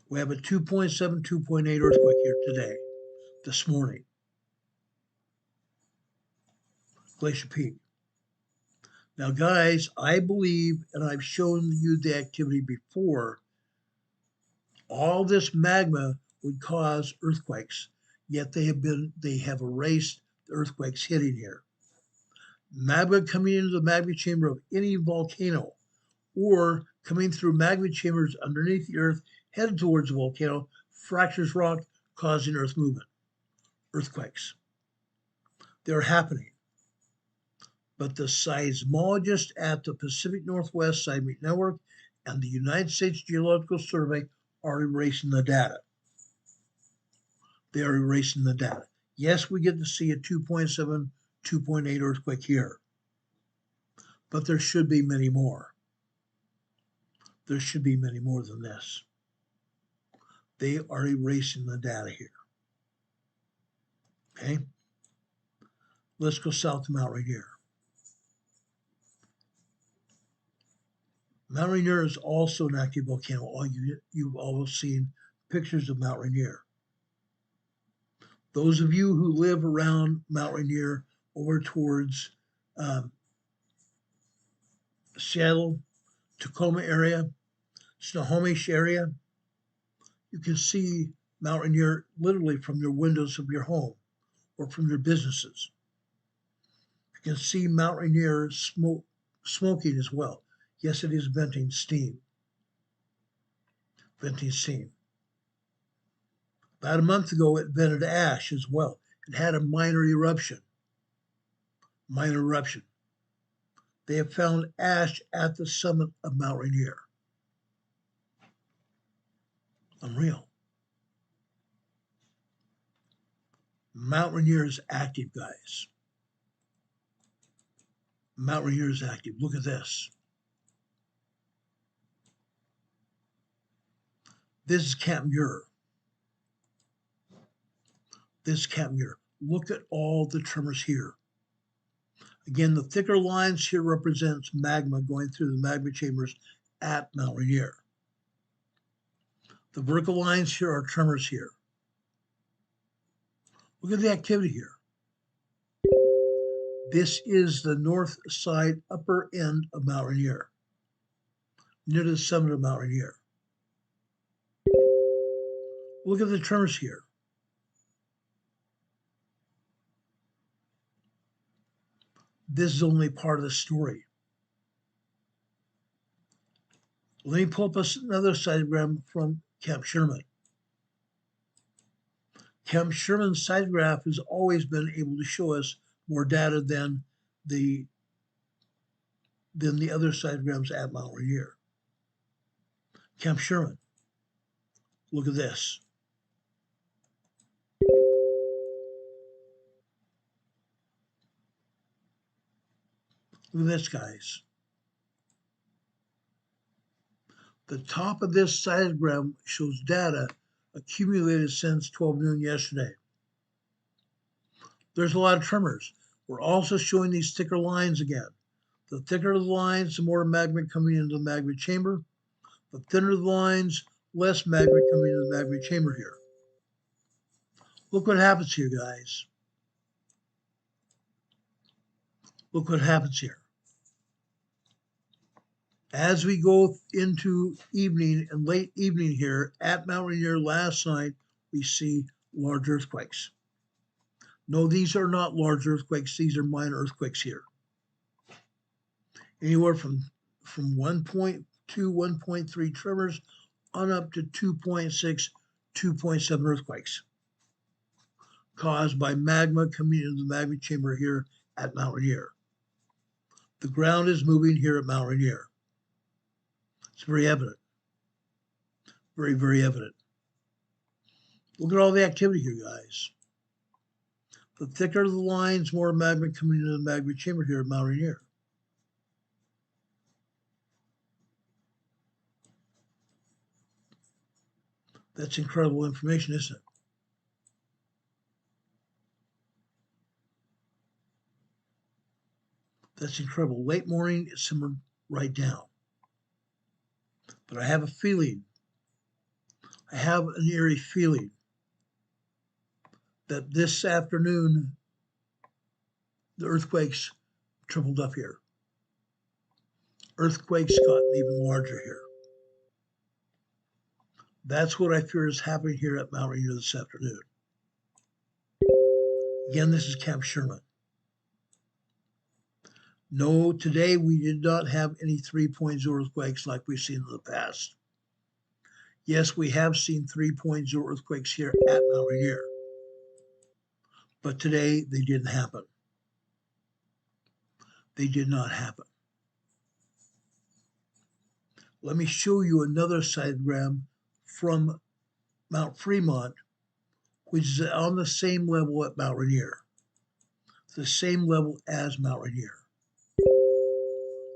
We have a 2.7, 2.8 earthquake here today, this morning. Glacier Peak. Now, guys, I believe, and I've shown you the activity before, all this magma would cause earthquakes, yet they have erased the earthquakes hitting here. Magma coming into the magma chamber of any volcano or coming through magma chambers underneath the earth headed towards the volcano fractures rock, causing earth movement, earthquakes. They're happening. But the seismologists at the Pacific Northwest Seismic Network and the United States Geological Survey are erasing the data. They are erasing the data. Yes, we get to see a 2.7, 2.8 earthquake here, but there should be many more. There should be many more than this. They are erasing the data here. Okay? Let's go south to Mount Rainier. Mount Rainier is also an active volcano. You've all seen pictures of Mount Rainier. Those of you who live around Mount Rainier over towards Seattle, Tacoma area, Snohomish area, you can see Mount Rainier literally from your windows of your home or from your businesses. You can see Mount Rainier smoking as well. Yes, it is venting steam. Venting steam. About a month ago, it vented ash as well. It had a minor eruption. Minor eruption. They have found ash at the summit of Mount Rainier. Unreal. Mount Rainier is active, guys. Mount Rainier is active. Look at this. This is Camp Muir. This is Camp Muir. Look at all the tremors here. Again, the thicker lines here represents magma going through the magma chambers at Mount Rainier. The vertical lines here are tremors here. Look at the activity here. This is the north side upper end of Mount Rainier, near the summit of Mount Rainier. Look at the tremors here. This is only part of the story. Let me pull up another seismogram from Camp Sherman. Camp Sherman's seismograph has always been able to show us more data than the other seismograms at Mount Rainier. Camp Sherman. Look at this. Look at this, guys. The top of this seismogram shows data accumulated since 12 noon yesterday. There's a lot of tremors. We're also showing these thicker lines again. The thicker the lines, the more magma coming into the magma chamber. The thinner the lines, less magma coming into the magma chamber here. Look what happens here, guys. Look what happens here. As we go into evening and late evening here at Mount Rainier last night, we see large earthquakes. No, these are not large earthquakes. These are minor earthquakes here. Anywhere from 1.2, 1.3 tremors on up to 2.6, 2.7 earthquakes caused by magma coming into the magma chamber here at Mount Rainier. The ground is moving here at Mount Rainier. It's very evident. Very, very evident. Look at all the activity here, guys. The thicker the lines, more magma coming into the magma chamber here at Mount Rainier. That's incredible information, isn't it? That's incredible. Late morning, it simmered right down. But I have a feeling, I have an eerie feeling that this afternoon, the earthquakes tripled up here. Earthquakes got even larger here. That's what I fear is happening here at Mount Rainier this afternoon. Again, this is Camp Sherman. No, today we did not have any 3.0 earthquakes like we've seen in the past. Yes, we have seen 3.0 earthquakes here at Mount Rainier, but today they didn't happen. They did not happen. Let me show you another seismogram from Mount Fremont, which is on the same level at Mount Rainier, the same level as Mount Rainier.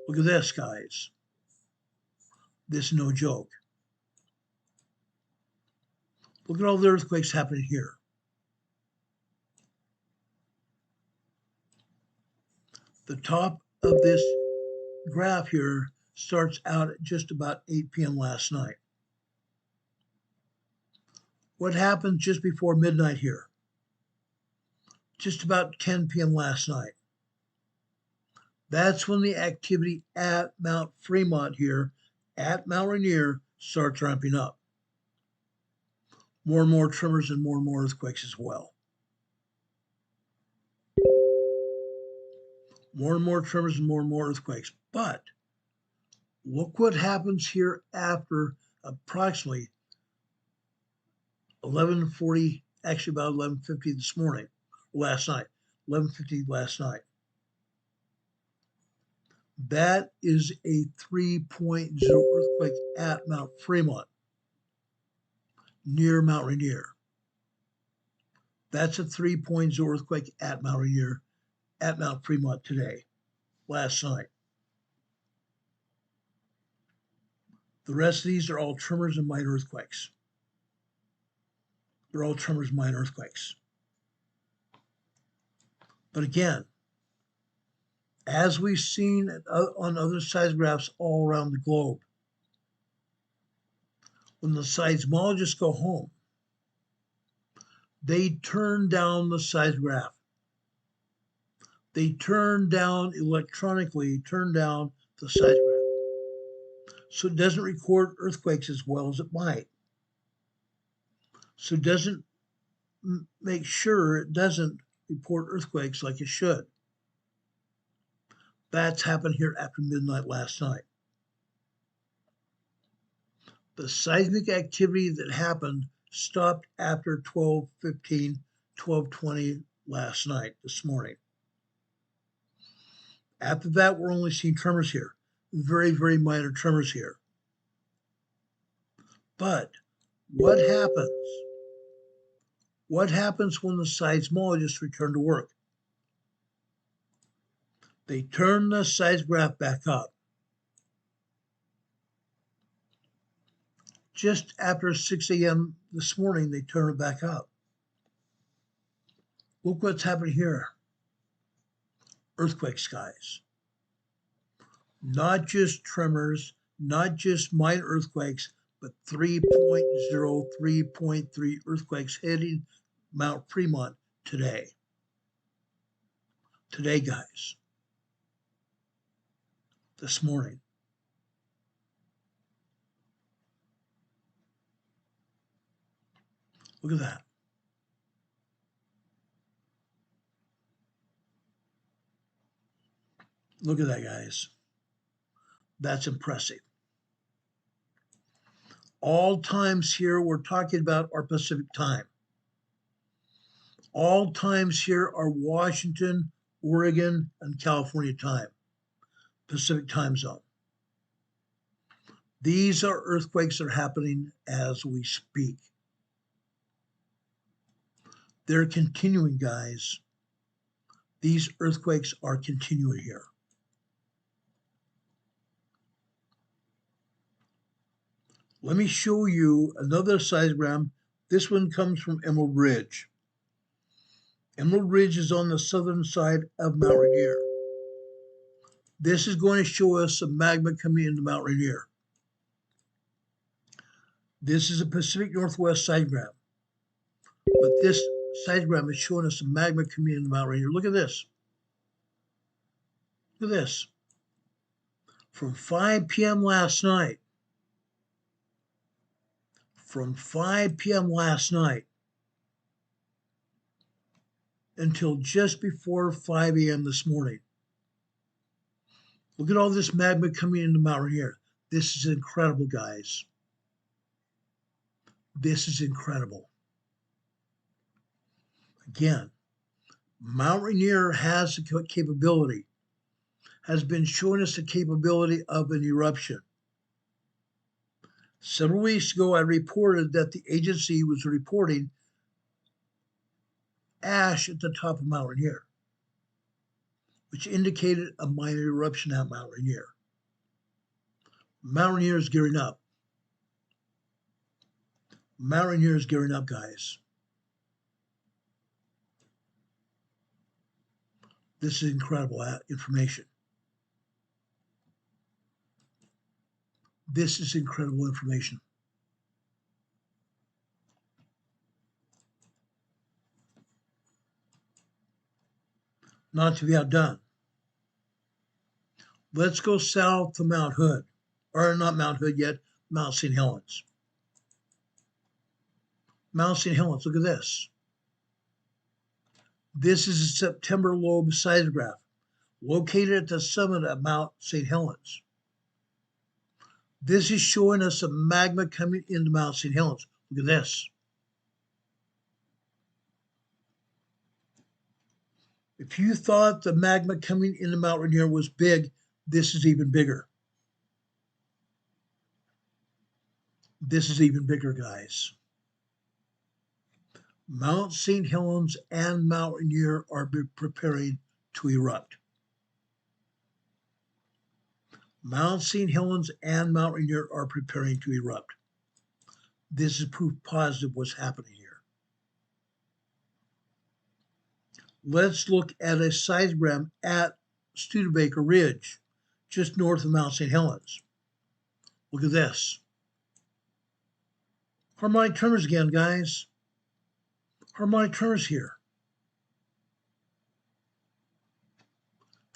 Look at this, guys. This is no joke. Look at all the earthquakes happening here. The top of this graph here starts out at just about 8 p.m. last night. What happened just before midnight here? Just about 10 p.m. last night. That's when the activity at Mount Fremont here, at Mount Rainier, starts ramping up. More and more tremors and more earthquakes as well. More and more tremors and more earthquakes. But look what happens here after approximately 11:40, actually about 11:50 this morning, last night, 11:50 last night. That is a 3.0 earthquake at Mount Fremont, near Mount Rainier. That's a 3.0 earthquake at Mount Rainier, at Mount Fremont today, last night. The rest of these are all tremors and minor earthquakes. They're all tremors and minor earthquakes. But again, as we've seen on other seismographs all around the globe, when the seismologists go home, they turn down the seismograph. They turn down electronically, turn down the seismograph. So it doesn't record earthquakes as well as it might. So it doesn't make sure it doesn't report earthquakes like it should. That's happened here after midnight last night. The seismic activity that happened stopped after 12:15, 12:20 last night, this morning. After that, we're only seeing tremors here, very minor tremors here. But what happens? What happens when the seismologists return to work? They turn the seismograph back up. Just after 6 a.m. this morning, they turn it back up. Look what's happening here. Earthquake skies. Not just tremors, not just minor earthquakes, but 3.0, 3.3 earthquakes hitting Mount Fremont today. Today, guys. This morning. Look at that. Look at that, guys. That's impressive. All times here, we're talking about our Pacific time. All times here are Washington, Oregon, and California time. Pacific time zone. These are earthquakes that are happening as we speak. They're continuing, guys. These earthquakes are continuing here. Let me show you another seismogram. This one comes from Emerald Ridge. Emerald Ridge is on the southern side of Mount Rainier. This is going to show us some magma coming into Mount Rainier. This is a Pacific Northwest seismogram. But this seismogram is showing us some magma coming into Mount Rainier. Look at this. Look at this. From 5 p.m. last night. From 5 p.m. last night until just before 5 a.m. this morning. Look at all this magma coming into Mount Rainier. This is incredible, guys. This is incredible. Again, Mount Rainier has the capability, has been showing us the capability of an eruption. Several weeks ago, I reported that the agency was reporting ash at the top of Mount Rainier, which indicated a minor eruption at Mount Rainier. Mount Rainier is gearing up. Mount Rainier is gearing up, guys. This is incredible information. This is incredible information. Not to be outdone. Let's go south to Mount Hood, or not Mount Hood yet, Mount St. Helens. Mount St. Helens, look at this. This is a September lobe seismograph located at the summit of Mount St. Helens. This is showing us some magma coming into Mount St. Helens. Look at this. If you thought the magma coming into Mount Rainier was big, this is even bigger. This is even bigger, guys. Mount St. Helens and Mount Rainier are preparing to erupt. Mount St. Helens and Mount Rainier are preparing to erupt. This is proof positive what's happening here. Let's look at a seismogram at Studebaker Ridge, just north of Mount St. Helens. Look at this. Harmonic tremors again, guys. Harmonic tremors here.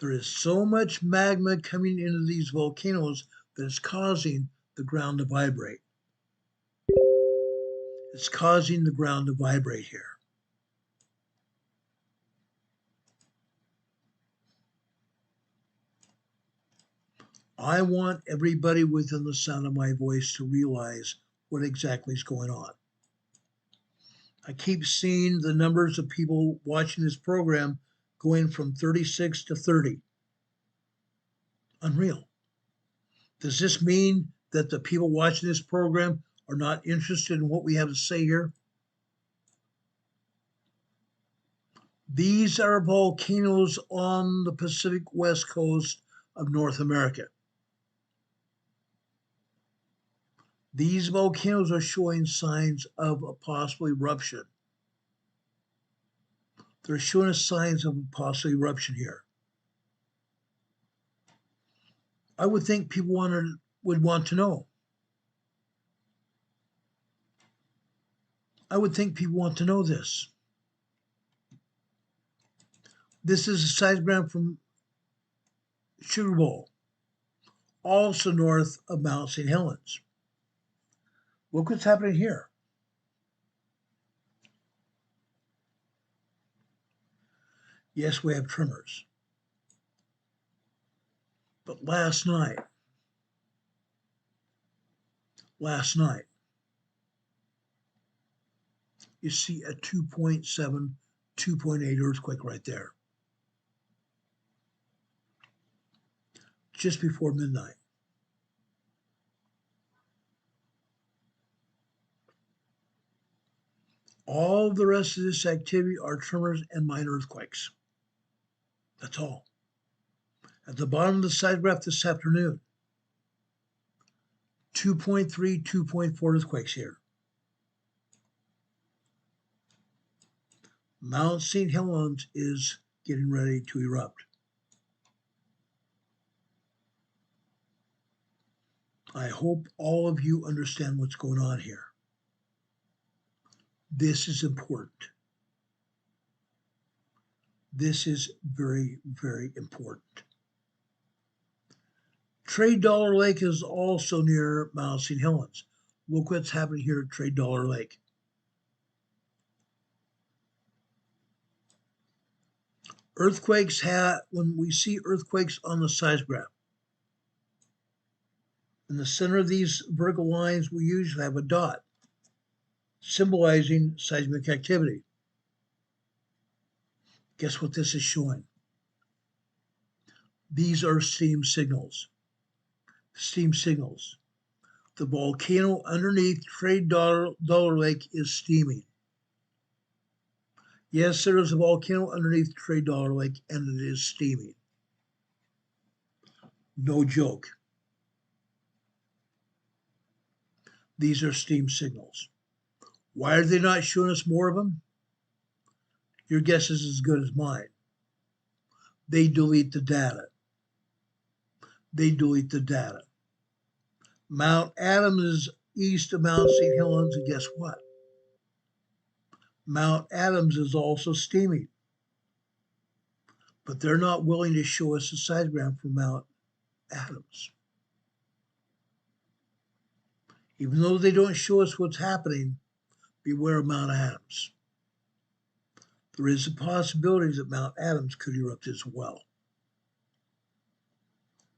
There is so much magma coming into these volcanoes that it's causing the ground to vibrate. It's causing the ground to vibrate here. I want everybody within the sound of my voice to realize what exactly is going on. I keep seeing the numbers of people watching this program going from 36 to 30. Unreal. Does this mean that the people watching this program are not interested in what we have to say here? These are volcanoes on the Pacific West Coast of North America. These volcanoes are showing signs of a possible eruption. They're showing us signs of a possible eruption here. I would think people would want to know. I would think people want to know this. This is a seismogram from Sugar Bowl, also north of Mount St. Helens. Look what's happening here. Yes, we have tremors. But last night, you see a 2.7, 2.8 earthquake right there. Just before midnight. All the rest of this activity are tremors and minor earthquakes. That's all. At the bottom of the seismograph this afternoon, 2.3, 2.4 earthquakes here. Mount St. Helens is getting ready to erupt. I hope all of you understand what's going on here. This is important. This is very, very important. Trade Dollar Lake is also near Mount St. Helens. Look what's happening here at Trade Dollar Lake. Earthquakes when we see earthquakes on the seismograph, in the center of these vertical lines, we usually have a dot symbolizing seismic activity. Guess what this is showing? These are steam signals. Steam signals. The volcano underneath Trade Dollar Lake is steaming. Yes, there is a volcano underneath Trade Dollar Lake, and it is steaming. No joke. These are steam signals. Why are they not showing us more of them? Your guess is as good as mine. They delete the data. They delete the data. Mount Adams is east of Mount St. Helens, and guess what? Mount Adams is also steaming. But they're not willing to show us a seismogram for Mount Adams. Even though they don't show us what's happening, beware of Mount Adams. There is a possibility that Mount Adams could erupt as well.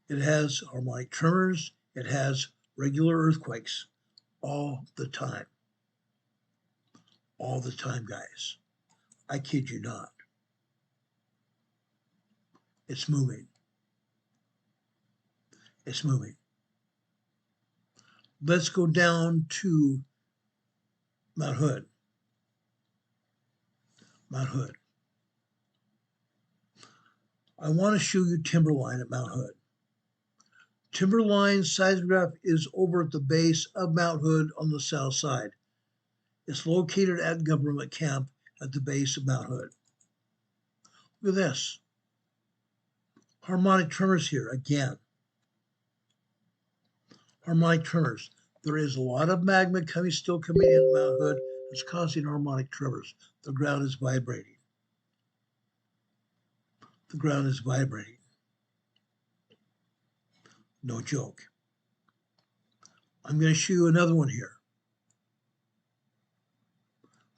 It has harmonic tremors. It has regular earthquakes all the time. All the time, guys. I kid you not. It's moving. It's moving. Let's go down to Mount Hood. Mount Hood. I want to show you Timberline at Mount Hood. Timberline seismograph is over at the base of Mount Hood on the south side. It's located at Government Camp at the base of Mount Hood. Look at this. Harmonic tremors here again. Harmonic tremors. There is a lot of magma still coming in Mount Hood. It's causing harmonic tremors. The ground is vibrating. The ground is vibrating. No joke. I'm going to show you another one here.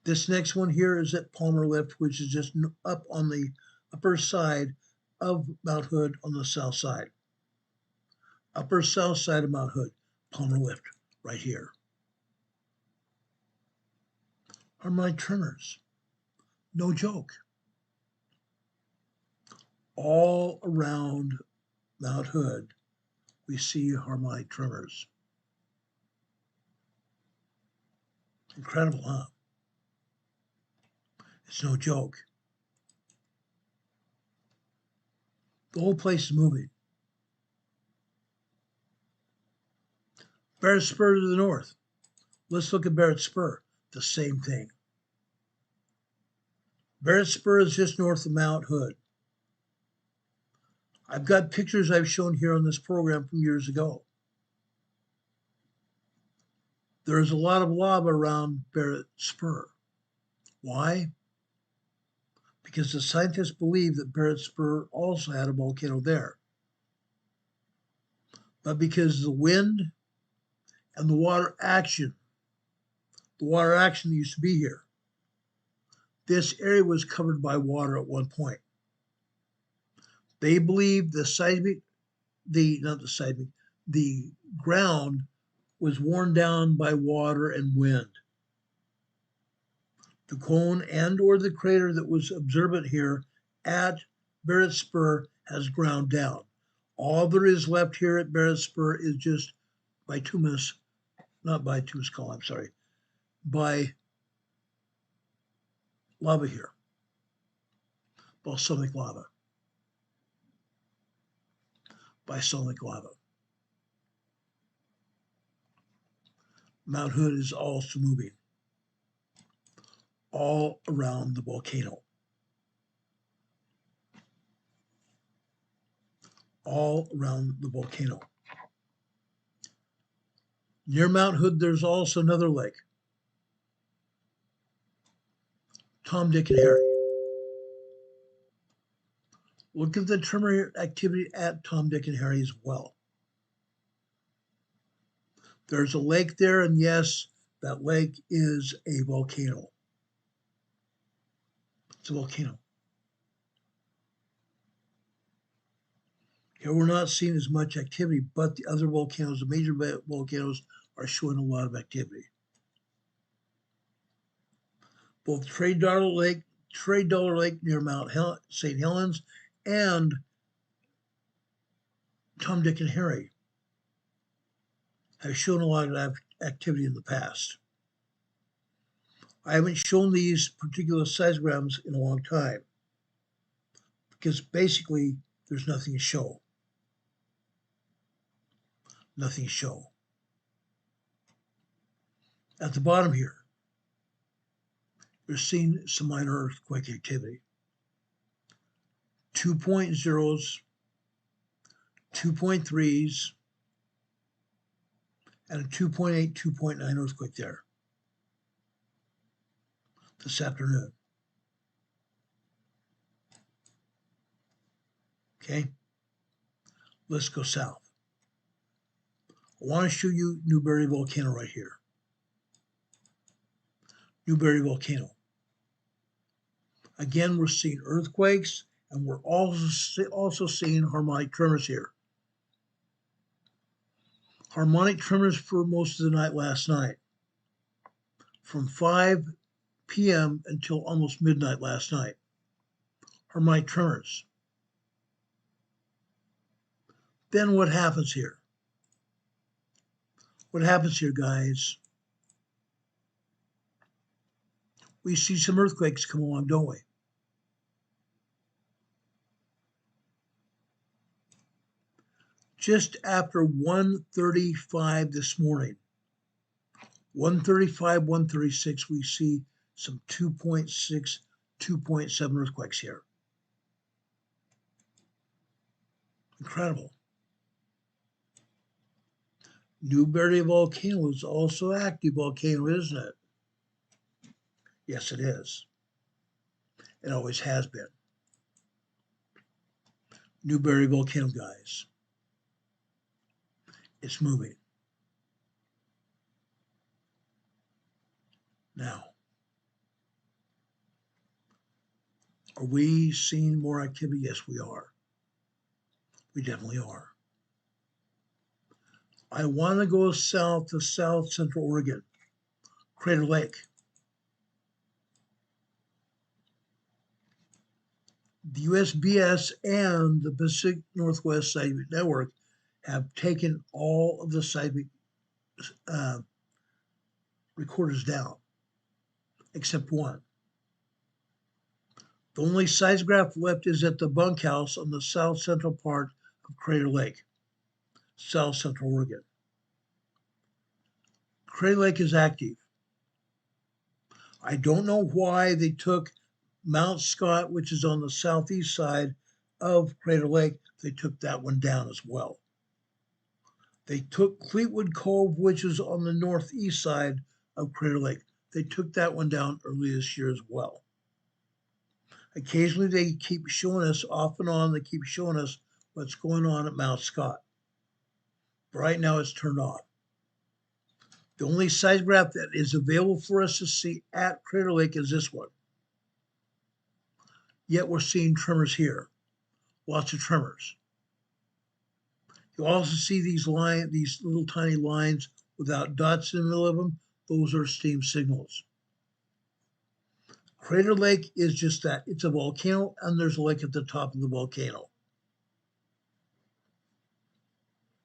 This next one here is at Palmer Lift, which is just up on the upper side of Mount Hood on the south side. Upper south side of Mount Hood, Palmer Lift, right here. Harmonic tremors. No joke. All around Mount Hood, we see harmonic tremors. Incredible, huh? It's no joke. The whole place is moving. Barrett Spur to the north. Let's look at Barrett Spur. The same thing. Barrett Spur is just north of Mount Hood. I've got pictures I've shown here on this program from years ago. There's a lot of lava around Barrett Spur. Why? Because the scientists believe that Barrett Spur also had a volcano there. But because of the wind and the water action that used to be here, this area was covered by water at one point. They believe the ground was worn down by water and wind. The cone and or the crater that was observant here at Barrett Spur has ground down. All there is left here at Barrett Spur is just by lava here, balsamic lava. Mount Hood is also moving all around the volcano. All around the volcano. Near Mount Hood, there's also another lake. Tom, Dick, and Harry. Look at the tremor activity at Tom, Dick, and Harry as well. There's a lake there, and yes, that lake is a volcano. It's a volcano. Here we're not seeing as much activity, but the other volcanoes, the major volcanoes, are showing a lot of activity. Both Trade Dollar Lake near Mount St. Helens, and Tom, Dick, and Harry have shown a lot of activity in the past. I haven't shown these particular seismograms in a long time because basically there's nothing to show. Nothing to show. At the bottom here, you're seeing some minor earthquake activity. 2.0s, 2.3s, and a 2.8, 2.9 earthquake there this afternoon. Okay, let's go south. I want to show you Newberry Volcano right here. Newberry Volcano. Again, we're seeing earthquakes, and we're also seeing harmonic tremors here. Harmonic tremors for most of the night last night. From 5 p.m. until almost midnight last night. Harmonic tremors. Then what happens here? What happens here, guys? We see some earthquakes come along, don't we? Just after 1:35 this morning, 1:35, 1:36, we see some 2.6, 2.7 earthquakes here. Incredible. Newberry Volcano is also an active volcano, isn't it? Yes, it is. It always has been. Newberry Volcano, guys. It's moving. Now, are we seeing more activity? Yes, we are. We definitely are. I want to go south to South Central Oregon, Crater Lake. The USGS and the Pacific Northwest Seismic Network have taken all of the seismic recorders down, except one. The only seismograph left is at the bunkhouse on the south central part of Crater Lake, South Central Oregon. Crater Lake is active. I don't know why they took Mount Scott, which is on the southeast side of Crater Lake, they took that one down as well. They took Fleetwood Cove, which is on the northeast side of Crater Lake. They took that one down early this year as well. Occasionally they keep showing us, off and on, they keep showing us what's going on at Mount Scott. But right now it's turned off. The only seismograph that is available for us to see at Crater Lake is this one. Yet we're seeing tremors here. Lots of tremors. You also see these little tiny lines without dots in the middle of them. Those are steam signals. Crater Lake is just that. It's a volcano, and there's a lake at the top of the volcano.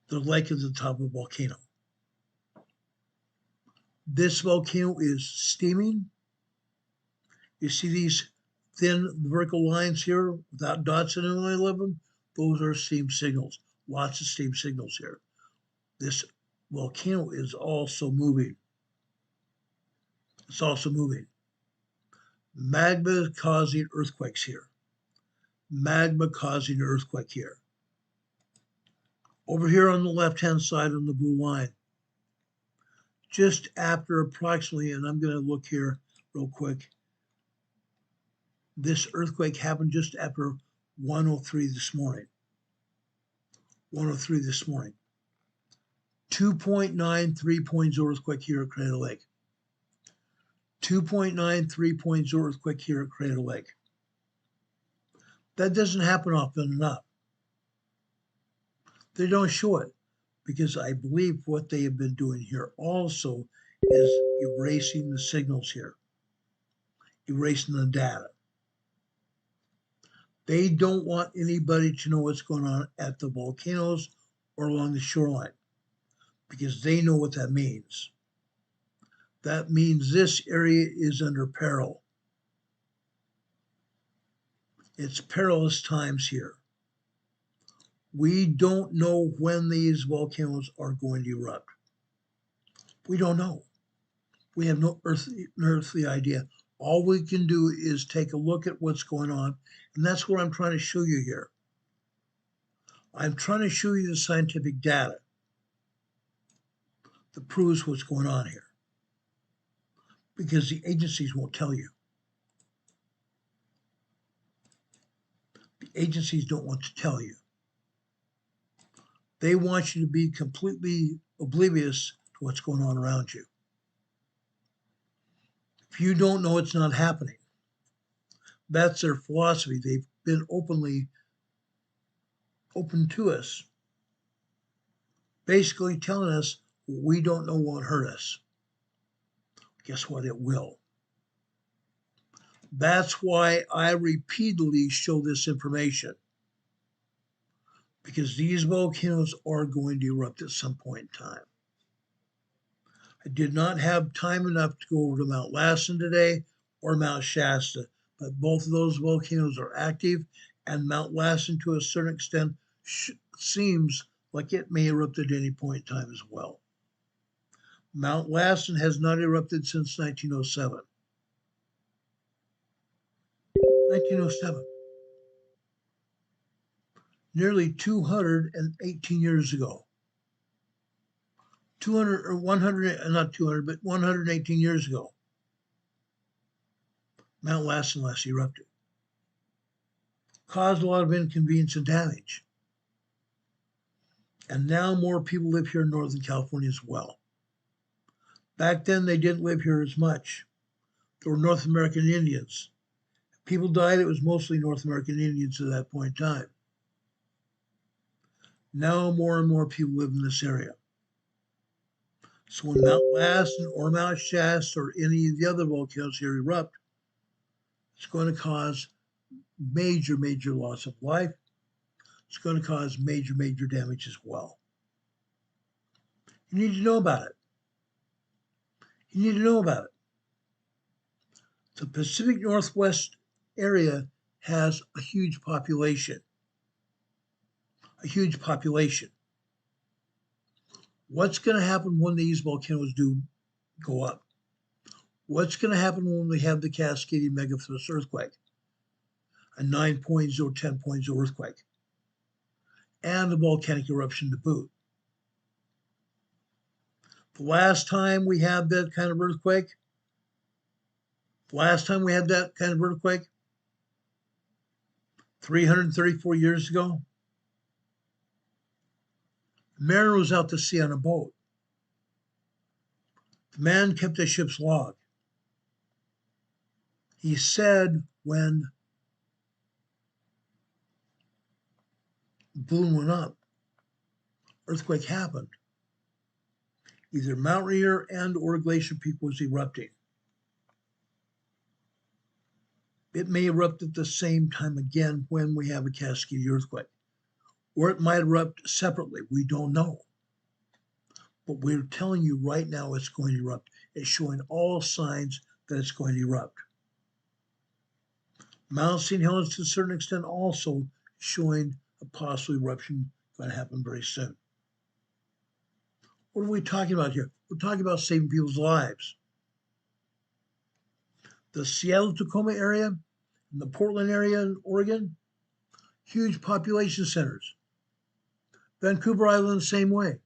The lake at the top of the volcano. This volcano is steaming. You see these thin vertical lines here without dots in the middle of them? Those are steam signals. Lots of steam signals here. This volcano is also moving. It's also moving. Magma causing earthquakes here. Magma causing an earthquake here. Over here on the left-hand side on the blue line, just after approximately, and I'm going to look here real quick, this earthquake happened just after 1:03 this morning. 1:03 this morning. 2.9, 3.0 earthquake here at Crater Lake. 2.9, 3.0 earthquake here at Crater Lake. That doesn't happen often enough. They don't show it because I believe what they have been doing here also is erasing the signals here, erasing the data. They don't want anybody to know what's going on at the volcanoes or along the shoreline because they know what that means. That means this area is under peril. It's perilous times here. We don't know when these volcanoes are going to erupt. We don't know. We have no earthly idea. All we can do is take a look at what's going on, and that's what I'm trying to show you here. I'm trying to show you the scientific data that proves what's going on here, because the agencies won't tell you. The agencies don't want to tell you. They want you to be completely oblivious to what's going on around you. If you don't know, it's not happening. That's their philosophy. They've been open to us, basically telling us we don't know won't hurt us. Guess what? It will. That's why I repeatedly show this information, because these volcanoes are going to erupt at some point in time. I did not have time enough to go over to Mount Lassen today or Mount Shasta, but both of those volcanoes are active, and Mount Lassen, to a certain extent, seems like it may erupt at any point in time as well. Mount Lassen has not erupted since 1907. 1907. Nearly 218 years ago. 118 years ago. Mount Lassen last erupted. Caused a lot of inconvenience and damage. And now more people live here in Northern California as well. Back then, they didn't live here as much. There were North American Indians. If people died, it was mostly North American Indians at that point in time. Now more and more people live in this area. So when Mount Lassen or Mount Shasta or any of the other volcanoes here erupt, it's going to cause major, major loss of life. It's going to cause major, major damage as well. You need to know about it. You need to know about it. The Pacific Northwest area has a huge population. A huge population. What's going to happen when these volcanoes do go up. What's going to happen when we have the cascading megathrust earthquake? A 9.0, 10.0 earthquake, and a volcanic eruption to boot. The last time we had that kind of earthquake, 334 years ago, the mariner was out to sea on a boat. The man kept the ship's log. He said when the balloon went up, earthquake happened. Either Mount Rainier and or Glacier Peak was erupting. It may erupt at the same time again when we have a cascading earthquake, or it might erupt separately. We don't know. But we're telling you right now it's going to erupt. It's showing all signs that it's going to erupt. Mount St. Helens, to a certain extent, also showing a possible eruption going to happen very soon. What are we talking about here? We're talking about saving people's lives. The Seattle-Tacoma area and the Portland area in Oregon, huge population centers. Vancouver Island, the same way.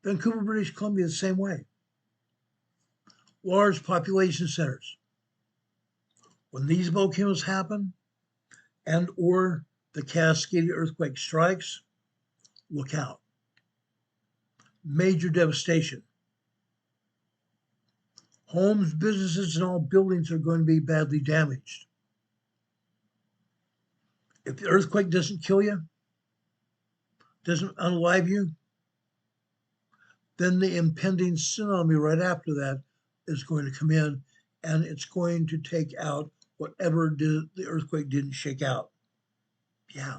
Vancouver, British Columbia, the same way. Large population centers. When these volcanoes happen and or the cascading earthquake strikes, look out. Major devastation. Homes, businesses, and all buildings are going to be badly damaged. If the earthquake doesn't kill you, doesn't unalive you, then the impending tsunami right after that is going to come in, and it's going to take out whatever the earthquake didn't shake out. Yeah.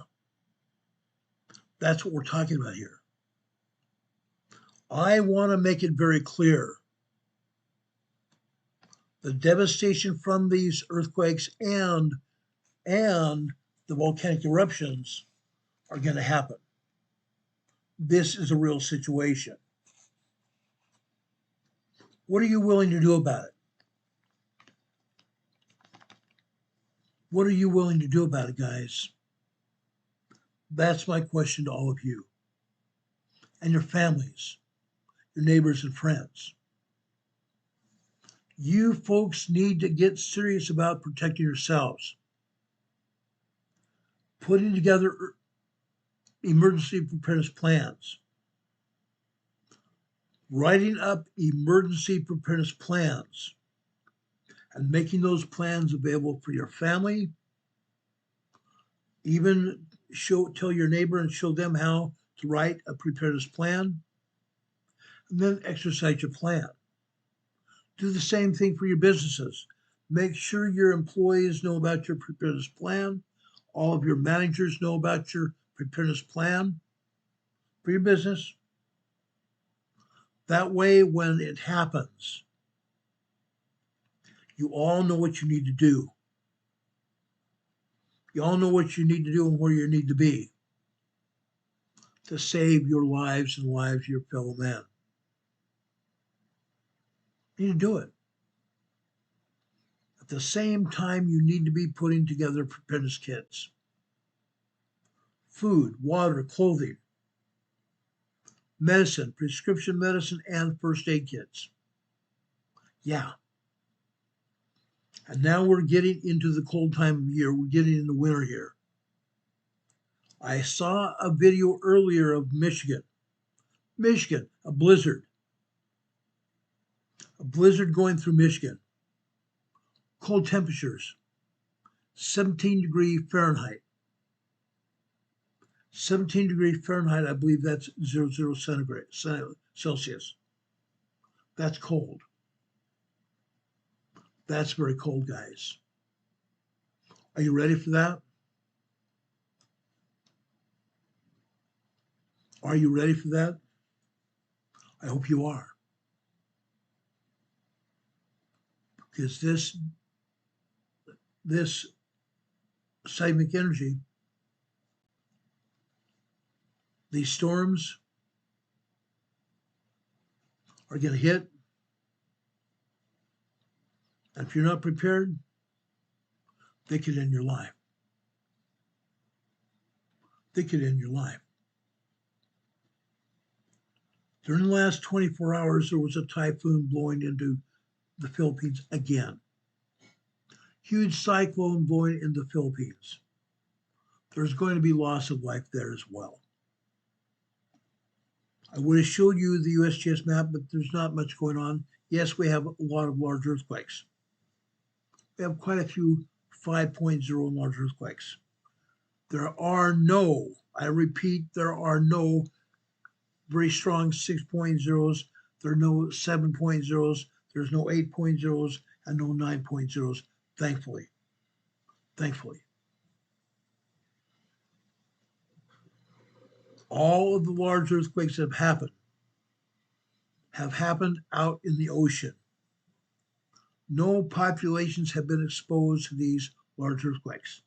That's what we're talking about here. I want to make it very clear. The devastation from these earthquakes and the volcanic eruptions are going to happen. This is a real situation. What are you willing to do about it? What are you willing to do about it, guys? That's my question to all of you and your families, your neighbors and friends. You folks need to get serious about protecting yourselves. Putting together emergency preparedness plans. Writing up emergency preparedness plans and making those plans available for your family. Even tell your neighbor and show them how to write a preparedness plan. And then exercise your plan. Do the same thing for your businesses. Make sure your employees know about your preparedness plan. All of your managers know about your preparedness plan for your business. That way, when it happens, you all know what you need to do. You all know what you need to do and where you need to be to save your lives and lives of your fellow men. You need to do it. At the same time, you need to be putting together preparedness kits. Food, water, clothing, medicine, prescription medicine, and first aid kits. Yeah. And now we're getting into the cold time of year. We're getting into winter here. I saw a video earlier of Michigan, a blizzard. A blizzard going through Michigan. Cold temperatures, 17-degree Fahrenheit. 17-degree Fahrenheit, I believe that's 00 Celsius. That's cold. That's very cold, guys. Are you ready for that? Are you ready for that? I hope you are. Because this seismic energy, these storms are going to hit And if you're not prepared, they could end your life. They could end your life. During the last 24 hours, there was a typhoon blowing into the Philippines again. Huge cyclone blowing in the Philippines. There's going to be loss of life there as well. I would have showed you the USGS map, but there's not much going on. Yes, we have a lot of large earthquakes. We have quite a few 5.0 large earthquakes. There are no, I repeat, there are no very strong 6.0s. There are no 7.0s. There's no 8.0s and no 9.0s, thankfully. Thankfully. All of the large earthquakes that have happened out in the ocean. No populations have been exposed to these large earthquakes.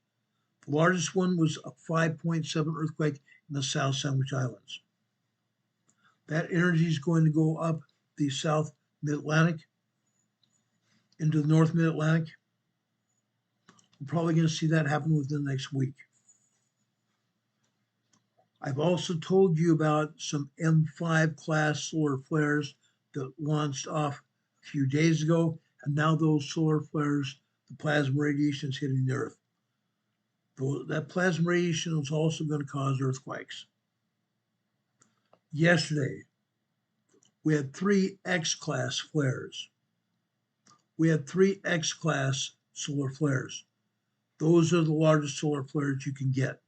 The largest one was a 5.7 earthquake in the South Sandwich Islands. That energy is going to go up the South Mid-Atlantic into the North Mid-Atlantic. We're probably going to see that happen within the next week. I've also told you about some M5 class solar flares that launched off a few days ago, and now those solar flares, the plasma radiation is hitting the Earth. That plasma radiation is also going to cause earthquakes. Yesterday, we had 3 X-class flares. We had 3 X-class solar flares. Those are the largest solar flares you can get.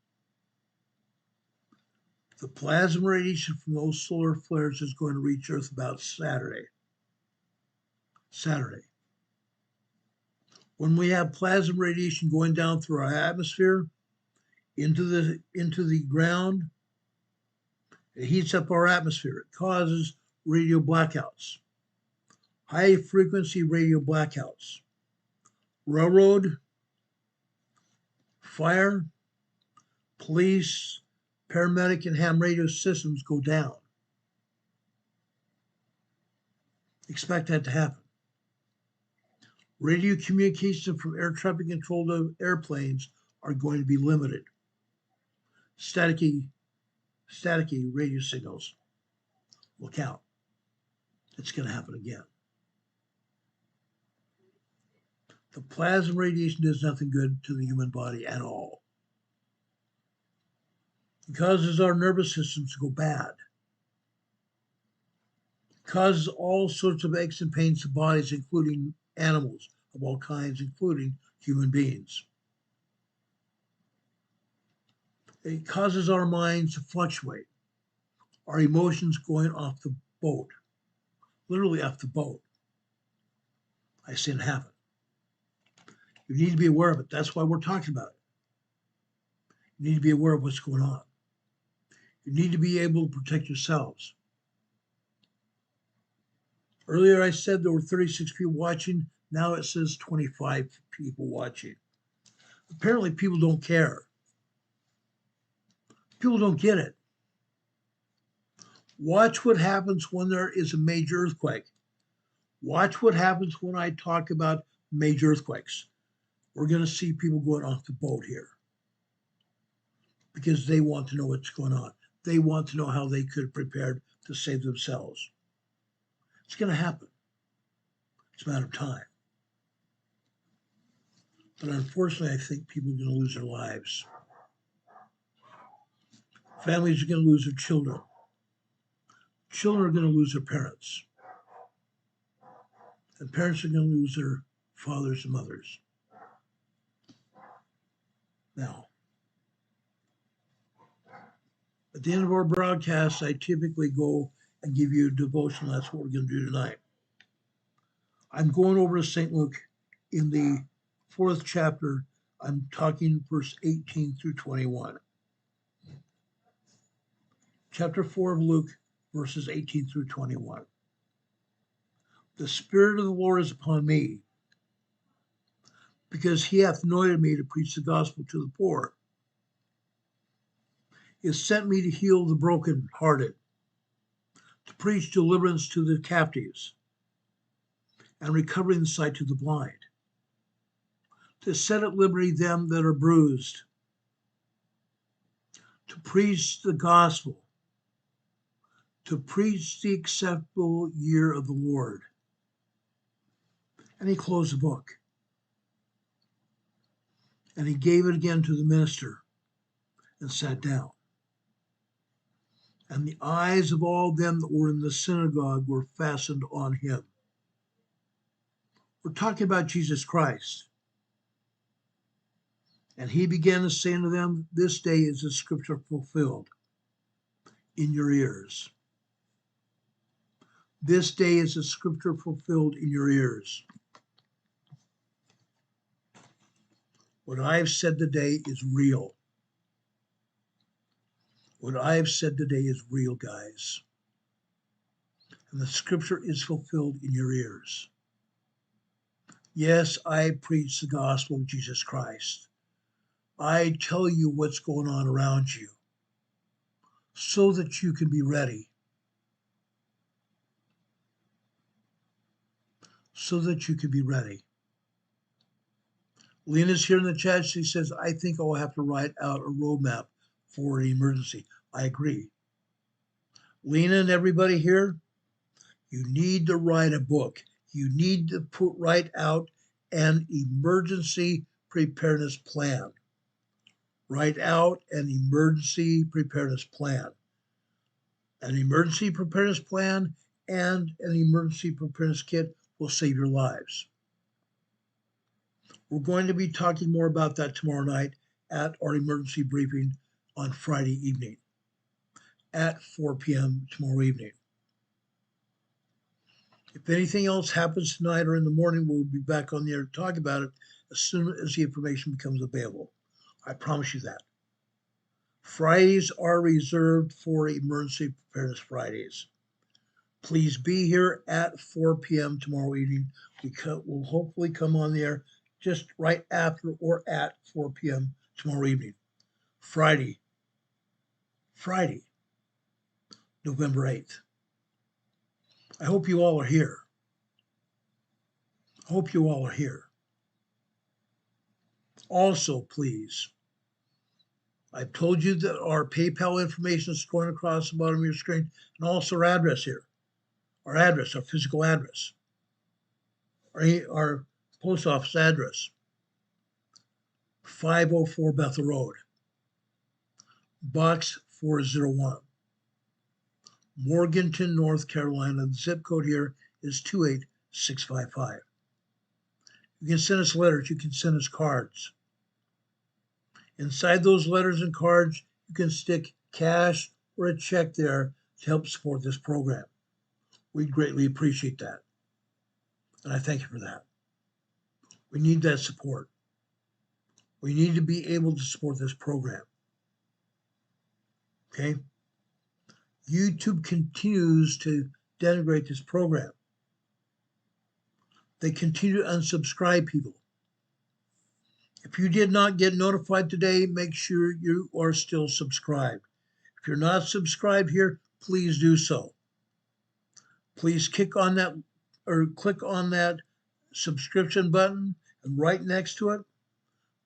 The plasma radiation from those solar flares is going to reach Earth about Saturday. When we have plasma radiation going down through our atmosphere into the ground, it heats up our atmosphere. It causes radio blackouts, high frequency radio blackouts. Railroad, fire, police, paramedic, and ham radio systems go down. Expect that to happen. Radio communication from air traffic controlled airplanes are going to be limited. Staticky radio signals will count. It's going to happen again. The plasma radiation does nothing good to the human body at all. It causes our nervous systems to go bad. It causes all sorts of aches and pains to bodies, including animals of all kinds, including human beings. It causes our minds to fluctuate, our emotions going off the boat, literally off the boat. I've seen it happen. You need to be aware of it. That's why we're talking about it. You need to be aware of what's going on. You need to be able to protect yourselves. Earlier I said there were 36 people watching. Now it says 25 people watching. Apparently people don't care. People don't get it. Watch what happens when there is a major earthquake. Watch what happens when I talk about major earthquakes. We're going to see people going off the boat here because they want to know what's going on. They want to know how they could have prepared to save themselves. It's going to happen. It's a matter of time. But unfortunately, I think people are going to lose their lives. Families are going to lose their children. Children are going to lose their parents. And parents are going to lose their fathers and mothers. Now, at the end of our broadcast, I typically go and give you a devotion. That's what we're going to do tonight. I'm going over to St. Luke in the 4th chapter. I'm talking verse 18 through 21. Chapter 4 of Luke, verses 18 through 21. The Spirit of the Lord is upon me, because he hath anointed me to preach the gospel to the poor. He has sent me to heal the brokenhearted, to preach deliverance to the captives, and recovering the sight to the blind, to set at liberty them that are bruised, to preach the gospel, to preach the acceptable year of the Lord. And he closed the book. And he gave it again to the minister and sat down. And the eyes of all them that were in the synagogue were fastened on him. We're talking about Jesus Christ. And he began to say unto them, this day is the scripture fulfilled in your ears. This day is the scripture fulfilled in your ears. What I've said today is real. What I've said today is real, guys. And the scripture is fulfilled in your ears. Yes, I preach the gospel of Jesus Christ. I tell you what's going on around you so that you can be ready. So that you can be ready. Lena's here in the chat. She says, I think I'll have to write out a roadmap for an emergency. I agree. Lena and everybody here, you need to write a book. You need to write out an emergency preparedness plan. Write out an emergency preparedness plan. An emergency preparedness plan and an emergency preparedness kit will save your lives. We're going to be talking more about that tomorrow night at our emergency briefing on Friday evening at 4 p.m. tomorrow evening. If anything else happens tonight or in the morning, we'll be back on the air to talk about it as soon as the information becomes available. I promise you that. Fridays are reserved for Emergency Preparedness Fridays. Please be here at 4 p.m. tomorrow evening. We'll hopefully come on the air just right after or at 4 p.m. tomorrow evening. Friday, November 8th. I hope you all are here. I hope you all are here. Also, please, I've told you that our PayPal information is going across the bottom of your screen, and also our address here. Our address, our physical address. Our post office address. 504 Bethel Road. Box 401. Morganton, North Carolina. The zip code here is 28655. You can send us letters. You can send us cards. Inside those letters and cards, you can stick cash or a check there to help support this program. We'd greatly appreciate that. And I thank you for that. We need that support. We need to be able to support this program. Okay? YouTube continues to denigrate this program. They continue to unsubscribe people. If you did not get notified today, make sure you are still subscribed. If you're not subscribed here, please do so. Please click on that subscription button, and right next to it,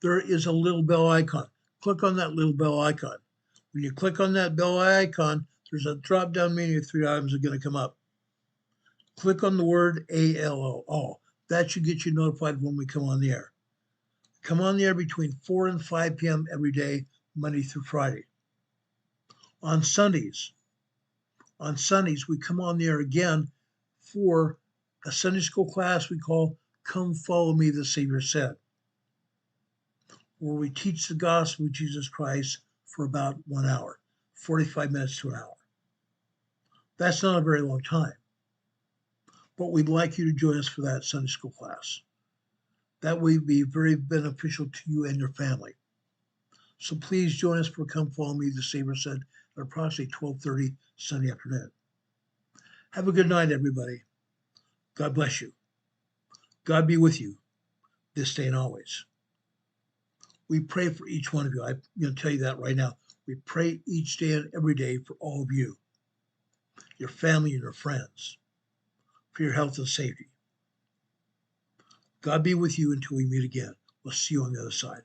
there is a little bell icon. Click on that little bell icon. When you click on that bell icon, there's a drop-down menu of 3 items that are going to come up. Click on the word ALO, all. That should get you notified when we come on the air. Come on the air between 4 and 5 p.m. every day, Monday through Friday. On Sundays, we come on the air again for a Sunday school class we call Come Follow Me, the Savior Said, where we teach the gospel of Jesus Christ for about 1 hour, 45 minutes to an hour. That's not a very long time, but we'd like you to join us for that Sunday school class. That would be very beneficial to you and your family. So please join us for Come Follow Me, the Savior Said, at approximately 12:30 Sunday afternoon. Have a good night, everybody. God bless you. God be with you this day and always. We pray for each one of you. I'm going to tell you that right now. We pray each day and every day for all of you, your family and your friends, for your health and safety. God be with you until we meet again. We'll see you on the other side.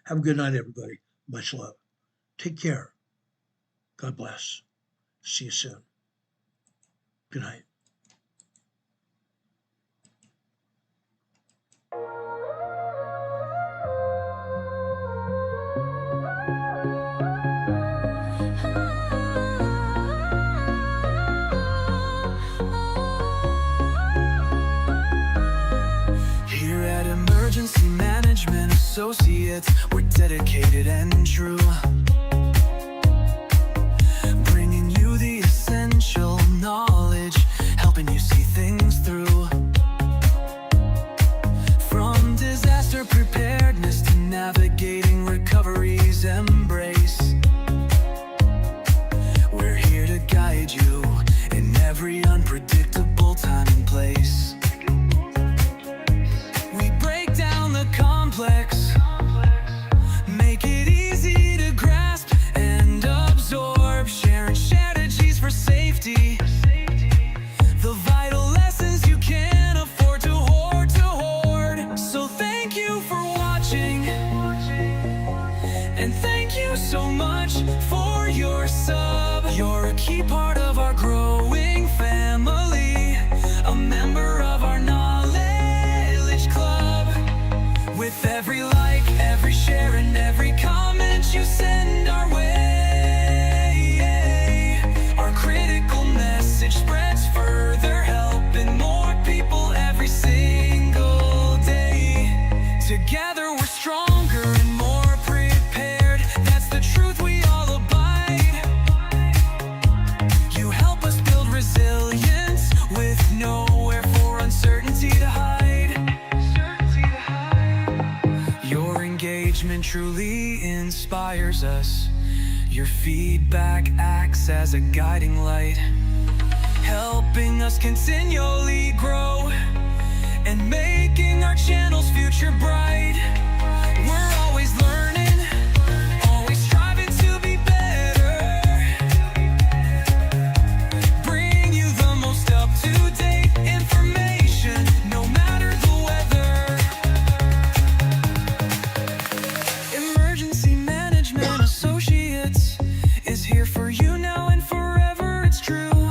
Have a good night, everybody. Much love. Take care. God bless. See you soon. Good night. Here at Emergency Management Associates, we're dedicated and true, bringing you the essential knowledge, helping you see things through. From disaster preparedness to navigating recovery's embrace, we're here to guide you in every unpredictable time and place. We break down the complex, make it easy to grasp and absorb, sharing strategies for safety, the vital lessons you can't afford to hoard. So thank you for watching, and thank you so much for your sub. You're a key part of our growing family, a member of our knowledge club. With every like, every share, and every comment you send our way, our critical message spreads further, helping more people every single day. Together we're stronger and more prepared. That's the truth we all abide. You help us build resilience with nowhere for uncertainty to hide. Your engagement truly inspires us. Your feedback acts as a guiding light, helping us continually grow and making our channel's future bright. We're always learning, always striving to be better. Bring you the most up-to-date information, no matter the weather. Emergency Management Associates is here for you now and forever, it's true.